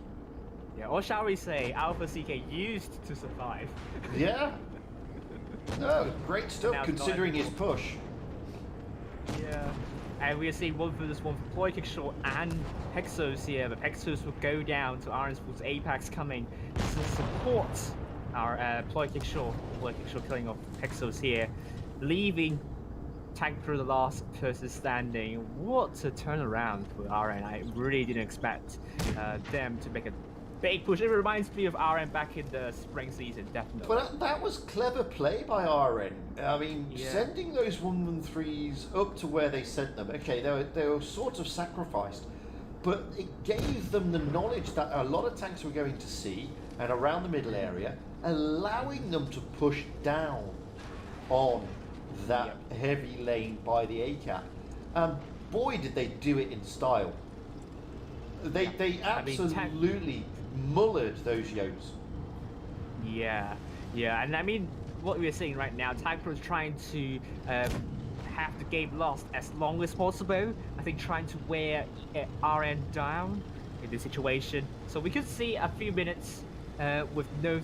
Yeah, or shall we say Alpha CK used to survive. Yeah. No, great stuff now considering his push. Yeah. And we're seeing 1 versus 1 for Ploy Kickshaw and Hexos here, but Hexos will go down to Iron Sports Apex coming to support our Ploy Kickshaw. Ploy Kickshaw killing off Hexos here, leaving Tank Pro the last person standing. What a turnaround for RN. I really didn't expect them to make a big push. It reminds me of RN back in the spring season, definitely. But that was clever play by RN. I mean, sending those 1-3s up to where they sent them. Okay, they were sort of sacrificed, but it gave them the knowledge that a lot of tanks were going to see and around the middle area, allowing them to push down on that heavy lane by the ACAP. And boy, did they do it in style. They absolutely mullered those Yos. Yeah, and I mean, what we're seeing right now, Tank Pro is trying to have the game lost as long as possible. I think trying to wear RN down in this situation. So we could see a few minutes with no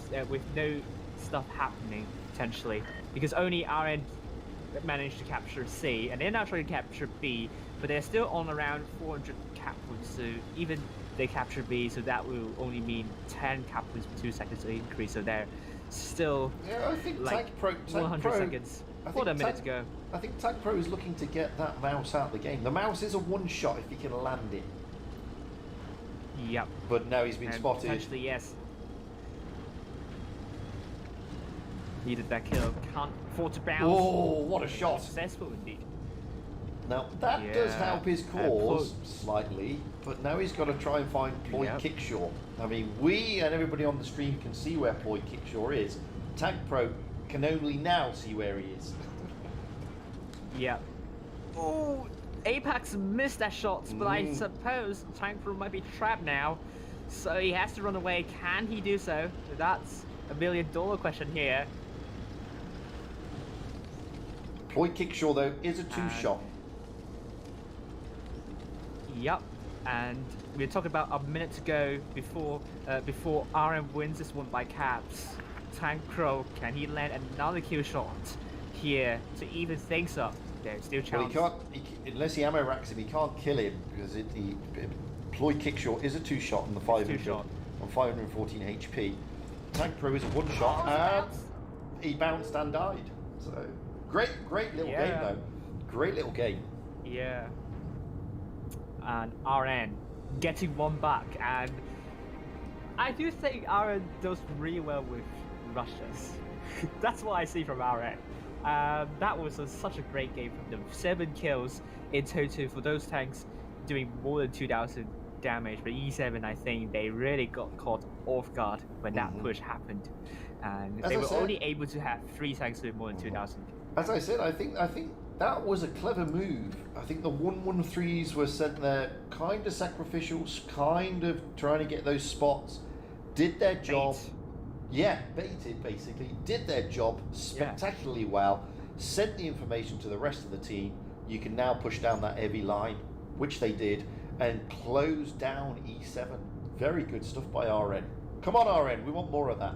stuff happening potentially, because only RN managed to capture C, and they're now trying to capture B, but they're still on around 400 cap points, so even they capture B, so that will only mean 10 cap points per 2 seconds increase, so they're still I think like 100 seconds. What a minute to go. I think Tank Pro is looking to get that mouse out of the game. The mouse is a one shot if he can land it. Yep. But now he's been spotted. Potentially, yes. Needed that kill. Can't afford to bounce. Oh, what a shot! Successful indeed. Now that does help his cause slightly, but now he's got to try and find Ploy Kickshaw. I mean, we and everybody on the stream can see where Ploy Kickshaw is. Tank Pro can only now see where he is. Yeah. Oh, Apex missed that shot, but I suppose Tank Pro might be trapped now. So he has to run away. Can he do so? That's $1 million question here. Ploy Kickshaw, though, is a two-shot. Yep. And we're talking about a minute to go before RM wins this one by caps. Tank Crow, can he land another kill shot here to even things up? There's still chance. Well, unless he ammo racks him, he can't kill him because Ploy Kickshaw is a two-shot on the 514 HP. Tank Pro is a one-shot, and he bounced and died. So great little game though. Great little game. Yeah. And RN getting one back, and I do think RN does really well with rushes. That's what I see from RN. That was such a great game from them. 7 kills in total for those tanks, doing more than 2,000 damage. But E7, I think they really got caught off guard when that push happened, and they were only able to have 3 tanks doing more than 2,000. As I said, I think that was a clever move. I think the 113s were sent there kind of sacrificials, kind of trying to get those spots. Did their job. Yeah, baited basically. Did their job spectacularly well. Sent the information to the rest of the team. You can now push down that heavy line, which they did, and close down E7. Very good stuff by RN. Come on, RN, we want more of that.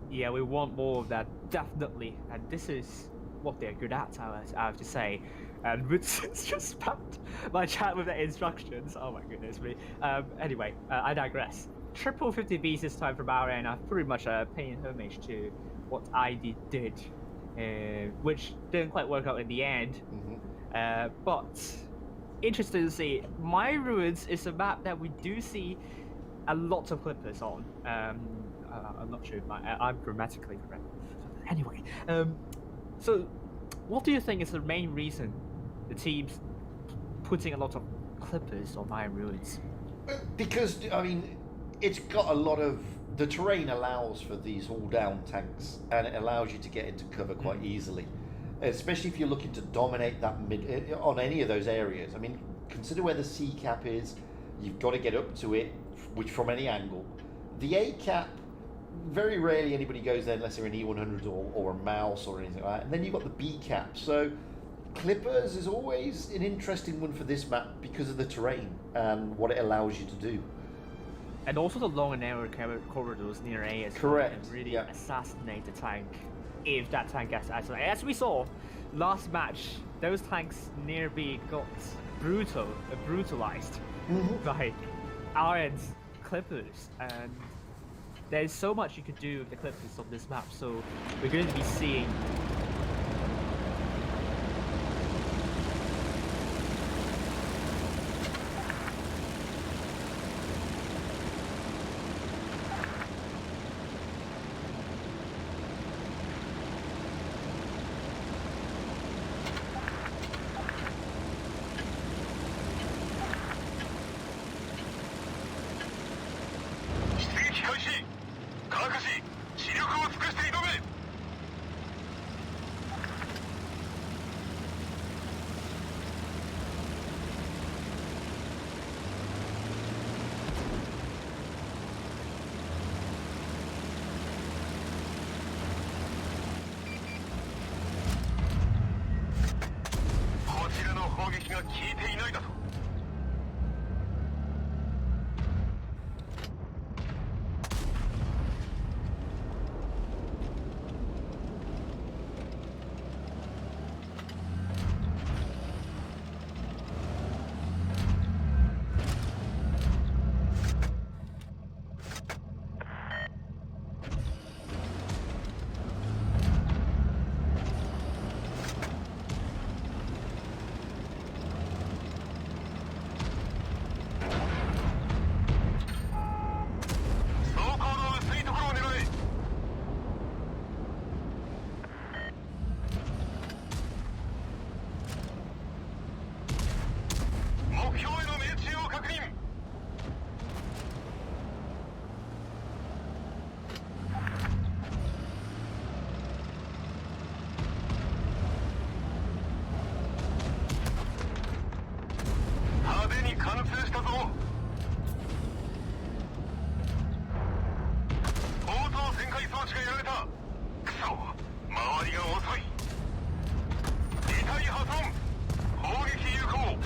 Yeah, we want more of that, definitely. And this is what they're good at, I have to say. And Woods just spammed my chat with the instructions. Oh my goodness me. Anyway, I digress. Triple 50Bs this time from our end. I've pretty much paying homage to what ID did, which didn't quite work out in the end. But interesting to see. My Ruins is a map that we do see a lot of clippers on. I'm not sure if I'm grammatically correct. Anyway, so what do you think is the main reason the team's putting a lot of clippers on Iron Ruins? Because, I mean, it's got a lot of... The terrain allows for these haul-down tanks, and it allows you to get into cover quite easily. Especially if you're looking to dominate that mid... on any of those areas. I mean, consider where the C cap is. You've got to get up to it, which from any angle. The A cap, very rarely anybody goes there unless they're an E100 or a mouse or anything like that. And then you've got the B cap. So Clippers is always an interesting one for this map because of the terrain and what it allows you to do. And also the long and narrow corridors near A as well, and really assassinate the tank if that tank gets assassinated. As we saw last match, those tanks near B got brutalized by RN's Clippers, and there's so much you could do with the Clippers on this map, so we're going to be seeing 解装置がやられた。くそ、周りが遅い。2体破損。砲撃有効。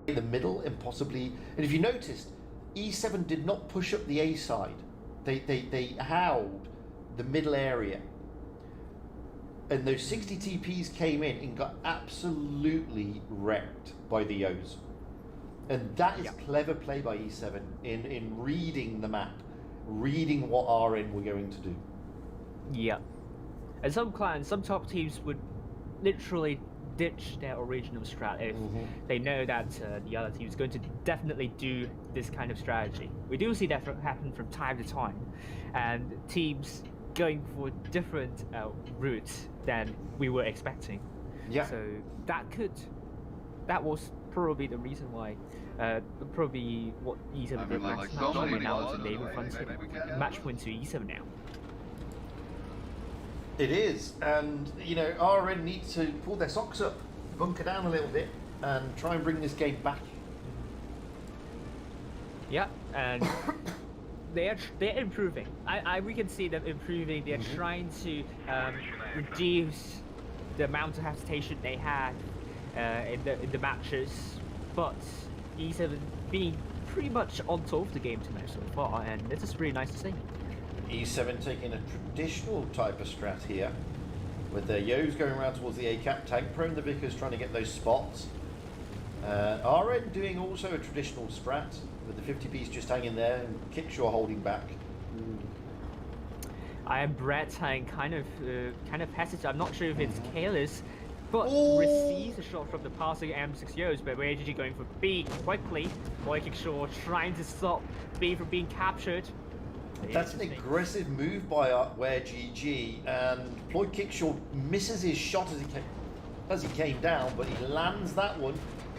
The middle and possibly, and if you noticed, E7 did not push up the A side. They held the middle area, and those 60 TPs came in and got absolutely wrecked by the O's. And that is clever play by E7 in reading the map, reading what RN were going to do. Yeah. And some clans, some top teams would literally ditch their original strat if they know that the other team is going to definitely do this kind of strategy. We do see that happen from time to time, and teams going for different routes than we were expecting. Yeah. So that was probably the reason why, probably what E7 did last match, and now it's a naval frontier. Match point to E7 now. It is, and you know, RN needs to pull their socks up, bunker down a little bit, and try and bring this game back. Yeah, and they're improving. We can see them improving. They're trying to reduce the amount of hesitation they had in the matches, but E7 being pretty much on top of the game tonight so far, and this is really nice to see. E7 taking a traditional type of strat here, with their Yos going around towards the A-cap, Tank Pro and the Vickers trying to get those spots. RN doing also a traditional strat, with the 50Bs just hanging there and Kickshaw holding back. I am Bradtang kind of hesitant. I'm not sure if it's careless, but receives a shot from the passing M6 Yos, but we're actually going for B quickly. Boy Kickshaw trying to stop B from being captured. That's an aggressive move by Where GG, and Floyd Kickshaw misses his shot as he came down, but he lands that one.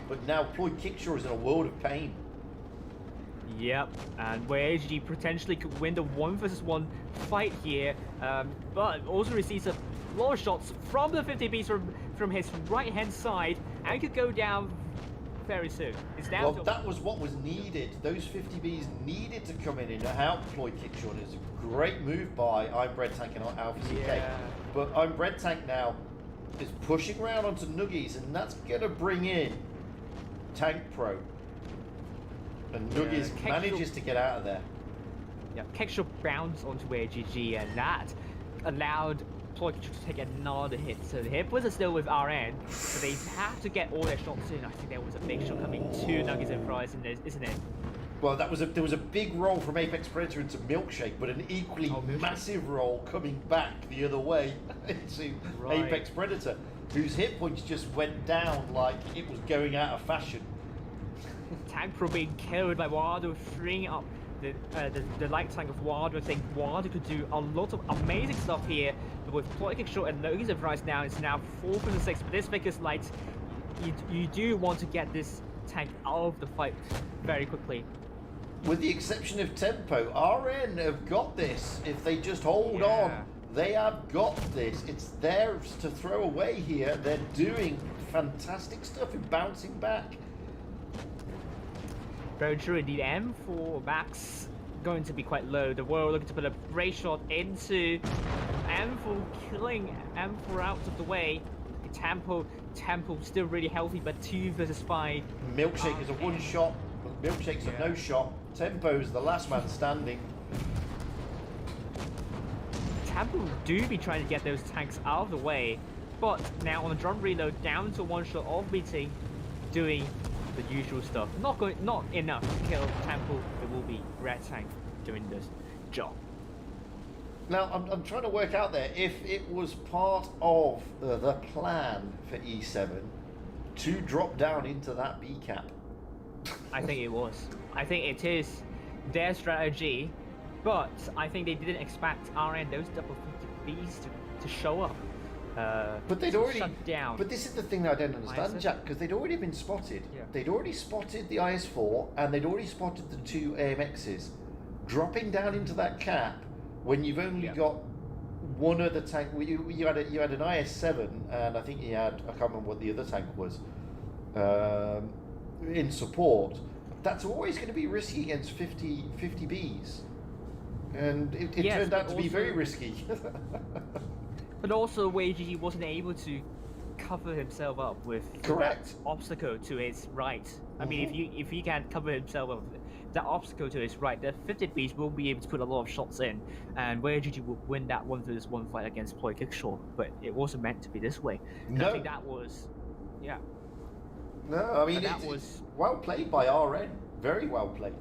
But now Floyd Kickshaw is in a world of pain. Yep, and where HG potentially could win the 1v1 fight here, but also receives a lot of shots from the 50Bs from his right-hand side, and could go down very soon. It's down. Well, that was what was needed. Those 50Bs needed to come in and help Floyd Kickshaw, and it's a great move by I'm Bradtang and Alpha CK. Yeah. But I'm Bradtang now is pushing around onto Nuggies, and that's going to bring in Tank Pro. And Nuggies manages to get out of there. Yeah, Kickshaw bounced onto GG, and that allowed Floyd to take another hit. So the hit was still with RN, but they have to get all their shots in. I think there was a big shot coming to Nuggies and Fries, isn't it? Well, there was a big roll from Apex Predator into Milkshake, but an equally massive roll coming back the other way into Apex Predator, whose hit points just went down like it was going out of fashion. Tank Pro being killed by Waldo, freeing up the light tank of Waldo. I think Waldo could do a lot of amazing stuff here, but with Ploy Short and Loki's Rise now, it's now 4 for 6. But this Vickers Light, you do want to get this tank out of the fight very quickly. With the exception of Tempo, RN have got this. If they just hold on, they have got this. It's theirs to throw away here. They're doing fantastic stuff in bouncing back. Very true indeed. M for Max going to be quite low. The world looking to put a ray shot into M4, killing M4 out of the way. Tempo still really healthy, but 2 versus 5. Milkshake is a one shot. Milkshake's a no shot. Tempo's the last man standing. Tempo do be trying to get those tanks out of the way, but now on the drum reload, down to 1 shot of beating, doing the usual stuff. Not enough to kill Tempo. It will be Red Tank doing this job. Now I'm trying to work out there if it was part of the plan for E7 to drop down into that B cap. I think it was. I think it is their strategy, but I think they didn't expect RN, those double 50Bs to show up. But they'd already shut down. But this is the thing that I don't understand, Jack, because they'd already been spotted. Yeah. They'd already spotted the IS-4 and they'd already spotted the 2 AMXs dropping down into that cap when you've only got one other tank. You had an IS-7 and I think you had, I can't remember what the other tank was, in support. That's always going to be risky against 50Bs, and it turned out to be very risky. But also, WayGG wasn't able to cover himself up with correct obstacle to his right. I mean, if he can't cover himself up with that obstacle to his right, the 50Bs will be able to put a lot of shots in, and WayGG will win that 1 versus 1 fight against Ploy Kickshaw. But it wasn't meant to be this way. No. I think that was, No, I mean, that was well played by RN. Very well played.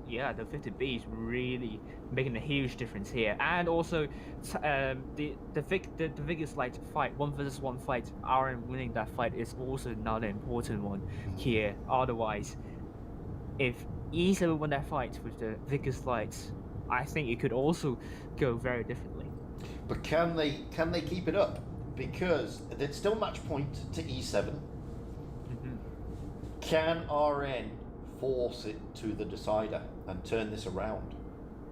Yeah, the 50B is really making a huge difference here, and also the biggest like fight, 1 versus 1 fight. RN winning that fight is also not an important one here. Otherwise, if E7 won that fight with the Vickers Lights, I think it could also go very differently. But can they keep it up? Because it's still match point to E7. Can RN force it to the decider and turn this around?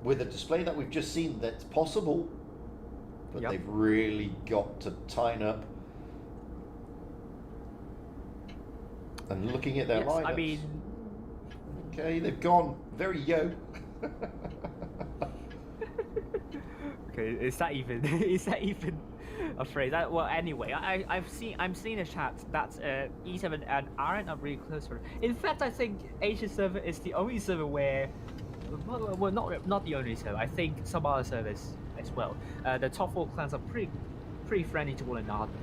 With a display that we've just seen, that's possible, but they've really got to tighten up. And looking at their lineups, I mean, okay, they've gone very yo. Okay, is that even a phrase? Well, anyway, I'm seeing a chat that E7 and RN are really close. In fact, I think Asia server is the only server where, well, not the only server. I think some other servers as well. The top 4 clans are pretty friendly to one another.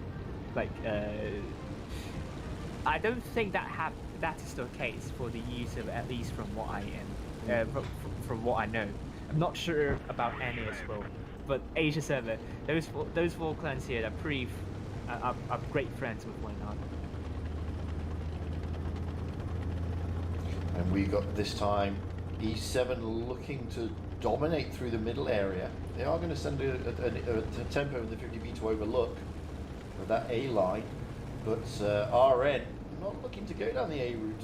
Like, I don't think that is the case for the E server, at least from what I am, from what I know. I'm not sure about any as well. But Asia server, those 4 clans here are great friends with one another. And we got this time E7 looking to dominate through the middle area. They are going to send a Tempo in the 50B to overlook with that A line, but RN not looking to go down the A route.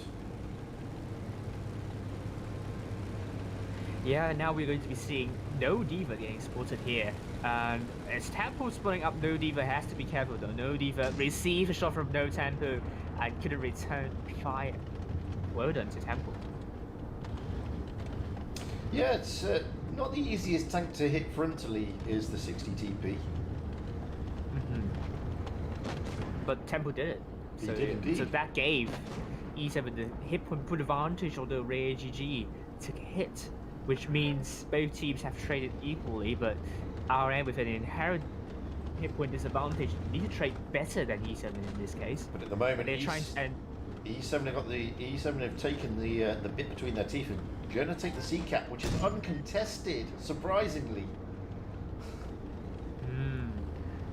Yeah, now we're going to be seeing No Diva getting spotted here. And as Tempo spawning up, No Diva has to be careful though. No Diva received a shot from No Tempo and couldn't return fire. Well done to Tempo. Yeah, it's not the easiest tank to hit frontally is the 60 TP. But Tempo did it. He did indeed. So that gave E7 the hit point put advantage on the WayGG to hit, which means both teams have traded equally, but RN with an inherent hit point disadvantage need to trade better than E7 in this case. But at the moment, they're trying to, and E7 have got E7 have taken the bit between their teeth and going to take the C cap, which is uncontested, surprisingly.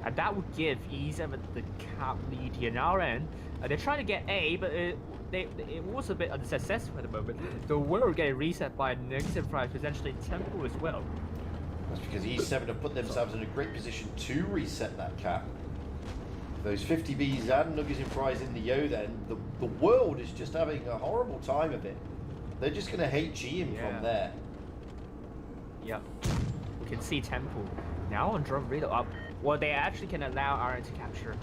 And that would give E7 the cap lead here. And RN, they're trying to get A, but it was a bit unsuccessful at the moment. The world getting reset by negative price, potentially Temple as well. That's because E7 have put themselves in a great position to reset that cap. Those 50Bs and Nuggets in Fries in the Yo then, the world is just having a horrible time of it. They're just going to hate GM from there. Yeah. We can see Temple now on drum reader up. Well, they actually can allow Aaron to capture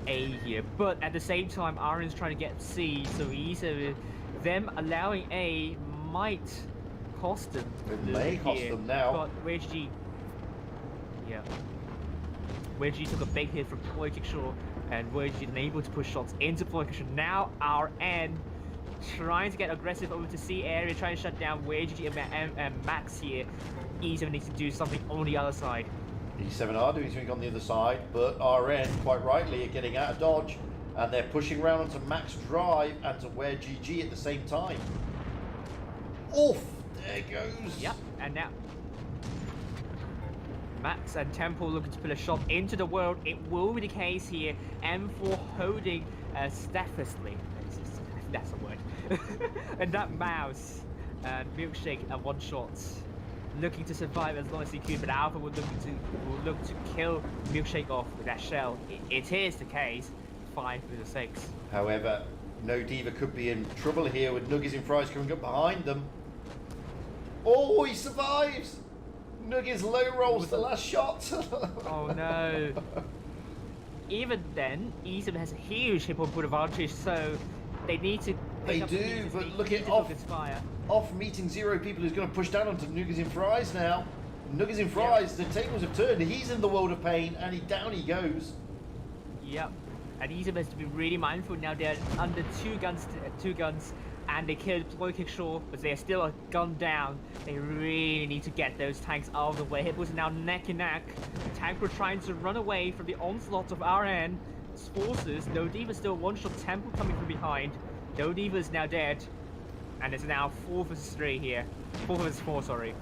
A here, but at the same time, Aaron's trying to get C, so them allowing A might cost them. It may cost them now. But WG, yeah. WG took a big hit from Ploy Kickshaw, and WG unable to push shots into Ploy Kickshaw. Now RN trying to get aggressive over to C area, trying to shut down WG and Max here. E7 needs to do something on the other side. E7 are doing something on the other side, but RN, quite rightly, are getting out of dodge, and they're pushing around onto Max Drive and to where GG at the same time. Oof! There goes. Yep, and now Max and Temple looking to pull a shot into the world. It will be the case here. M4 holding steadfastly. That's a word. And that mouse and Milkshake at one shot, looking to survive as long as he could. But Alpha will look to kill Milkshake off with that shell. It is the case. 5 for the 6. However, No Diva could be in trouble here with Nuggies and Fries coming up behind them. Oh, he survives! Nuggies low rolls the last shot. Oh no. Even then, E7 has a huge hit point advantage, so they need to... They do, but look at off meeting 0 people who's going to push down onto Nuggies and Fries now. Nuggies and Fries, the tables have turned. He's in the world of pain, and down he goes. Yep. And E7 has to be really mindful now. They're under two guns, and they killed Ploy Kickshaw, but they're still a gun down. They really need to get those tanks out of the way. Hitbull's now neck and neck. Tankro trying to run away from the onslaught of RN's forces. No Diva still one-shot. Temple coming from behind. No Diva is now dead. And it's now 4 versus 3 here. 4 versus 4, sorry.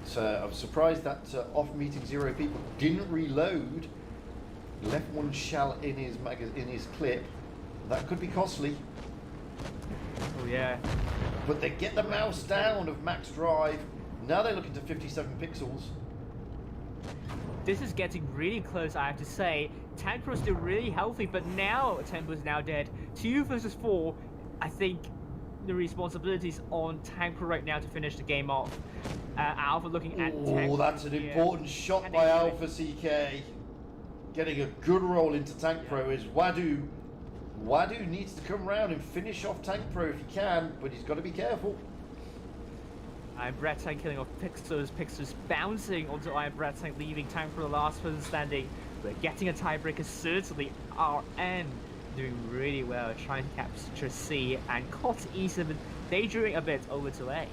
So I'm surprised that off meeting 0 people didn't reload. Left one shell in his clip. That could be costly. Oh yeah. But they get the mouse down of Max Drive. Now they're looking to 57 pixels. This is getting really close, I have to say. Tankro's still really healthy, but now Tempo's now dead. 2 versus 4. I think the responsibility's on Tankro right now to finish the game off. Alpha looking at Tankro. Oh, that's an important shot by Alpha CK. Getting a good roll into Tank Pro is Wadu. Wadu needs to come round and finish off Tank Pro if he can, but he's got to be careful. Iron Brad Tank killing off Pixels. Pixels bouncing onto Iron Brad Tank, leaving Tank for the last person standing. We're getting a tiebreaker, certainly. RN doing really well, trying to capture C, and caught E7 daydreaming a bit over to A.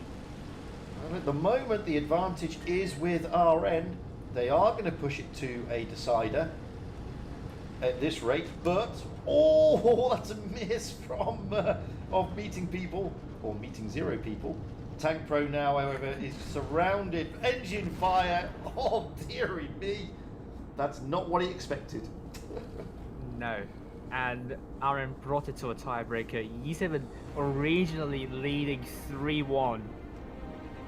And at the moment, the advantage is with RN. They are going to push it to a decider at this rate, but oh, that's a miss from of meeting people, or meeting 0 people. Tank Pro now, however, is surrounded. Engine fire. Oh, dearie me. That's not what he expected. No. And RN brought it to a tiebreaker. E7 originally leading 3-1.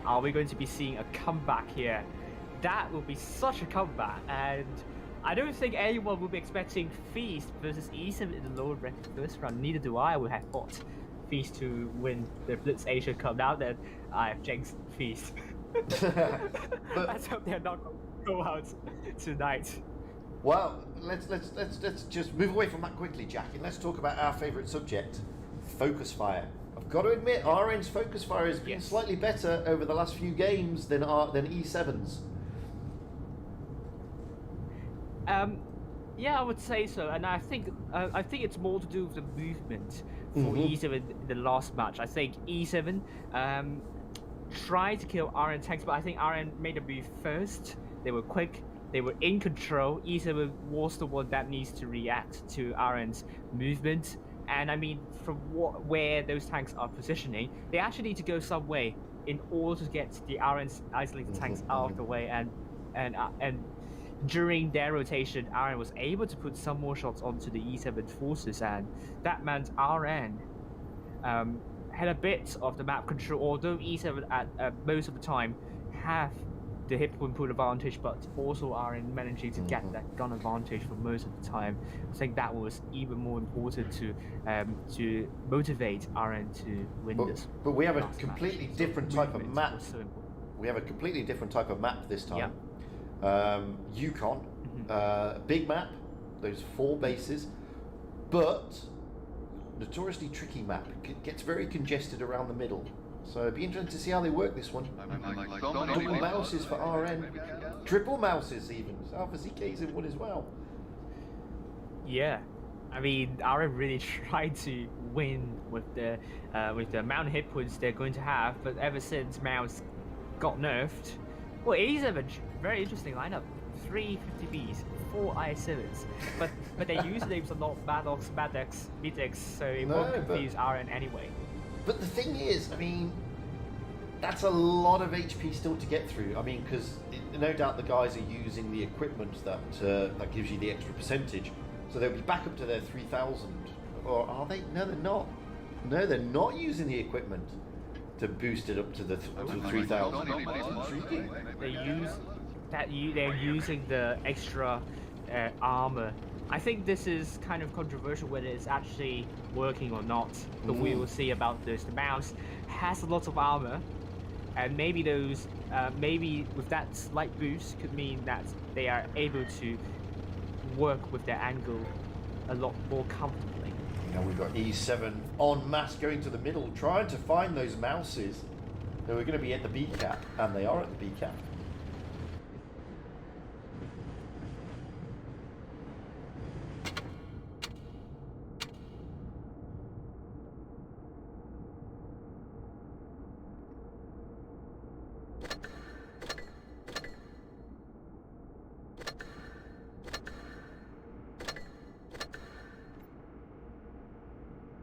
Are we going to be seeing a comeback here? That will be such a comeback, and I don't think anyone will be expecting Feast versus E7 in the lower bracket first round. Neither do I. would have thought Feast to win the Blitz Asia Cup. Now that I have jinxed Feast. Let's hope they're not going to go out tonight. Well, let's just move away from that quickly, Jack, and let's talk about our favourite subject, focus fire. I've got to admit, RN's focus fire has been slightly better over the last few games than E7's. Yeah, I would say so, and I think it's more to do with the movement for E7 in the last match. I think E7 tried to kill RN tanks, but I think RN made a move first. They were quick, they were in control. E7 was the one that needs to react to RN's movement, and I mean, from where those tanks are positioning, they actually need to go some way in order to get the RN's isolated tanks out of the way, and during their rotation, RN was able to put some more shots onto the E7 forces, and that meant RN had a bit of the map control, although E7 at most of the time have the hit point pool advantage, but also RN managing to get that gun advantage for most of the time. I think that was even more important to motivate RN to win this. But we have a last completely match. different So type of movement map. was so important. We have a completely different type of map this time. Yeah. Yukon, big map, those 4 bases, but notoriously tricky map. It gets very congested around the middle. So it'd be interesting to see how they work this one. Double mouses for RN, triple mouses even. Alpha ZK's in one as well. Yeah, I mean, RN really tried to win with the amount of hit points they're going to have, but ever since Mouse got nerfed, well, it is a very interesting lineup. 3 50Bs, 4 I7s, but they use names a lot of Maddox, Maddex, Midex, so it won't confuse RN anyway. But the thing is, I mean, that's a lot of HP still to get through. I mean, because no doubt the guys are using the equipment that gives you the extra percentage, so they'll be back up to their 3,000. Or are they? No, they're not. No, they're not using the equipment to boost it up to the 3,000. They're using the extra armor. I think this is kind of controversial whether it's actually working or not, but we will see about this. The mouse has a lot of armor, and maybe maybe with that slight boost could mean that they are able to work with their angle a lot more comfortably. Now we've got E7 en masse going to the middle, trying to find those mouses who are going to be at the B cap, and they are at the B cap.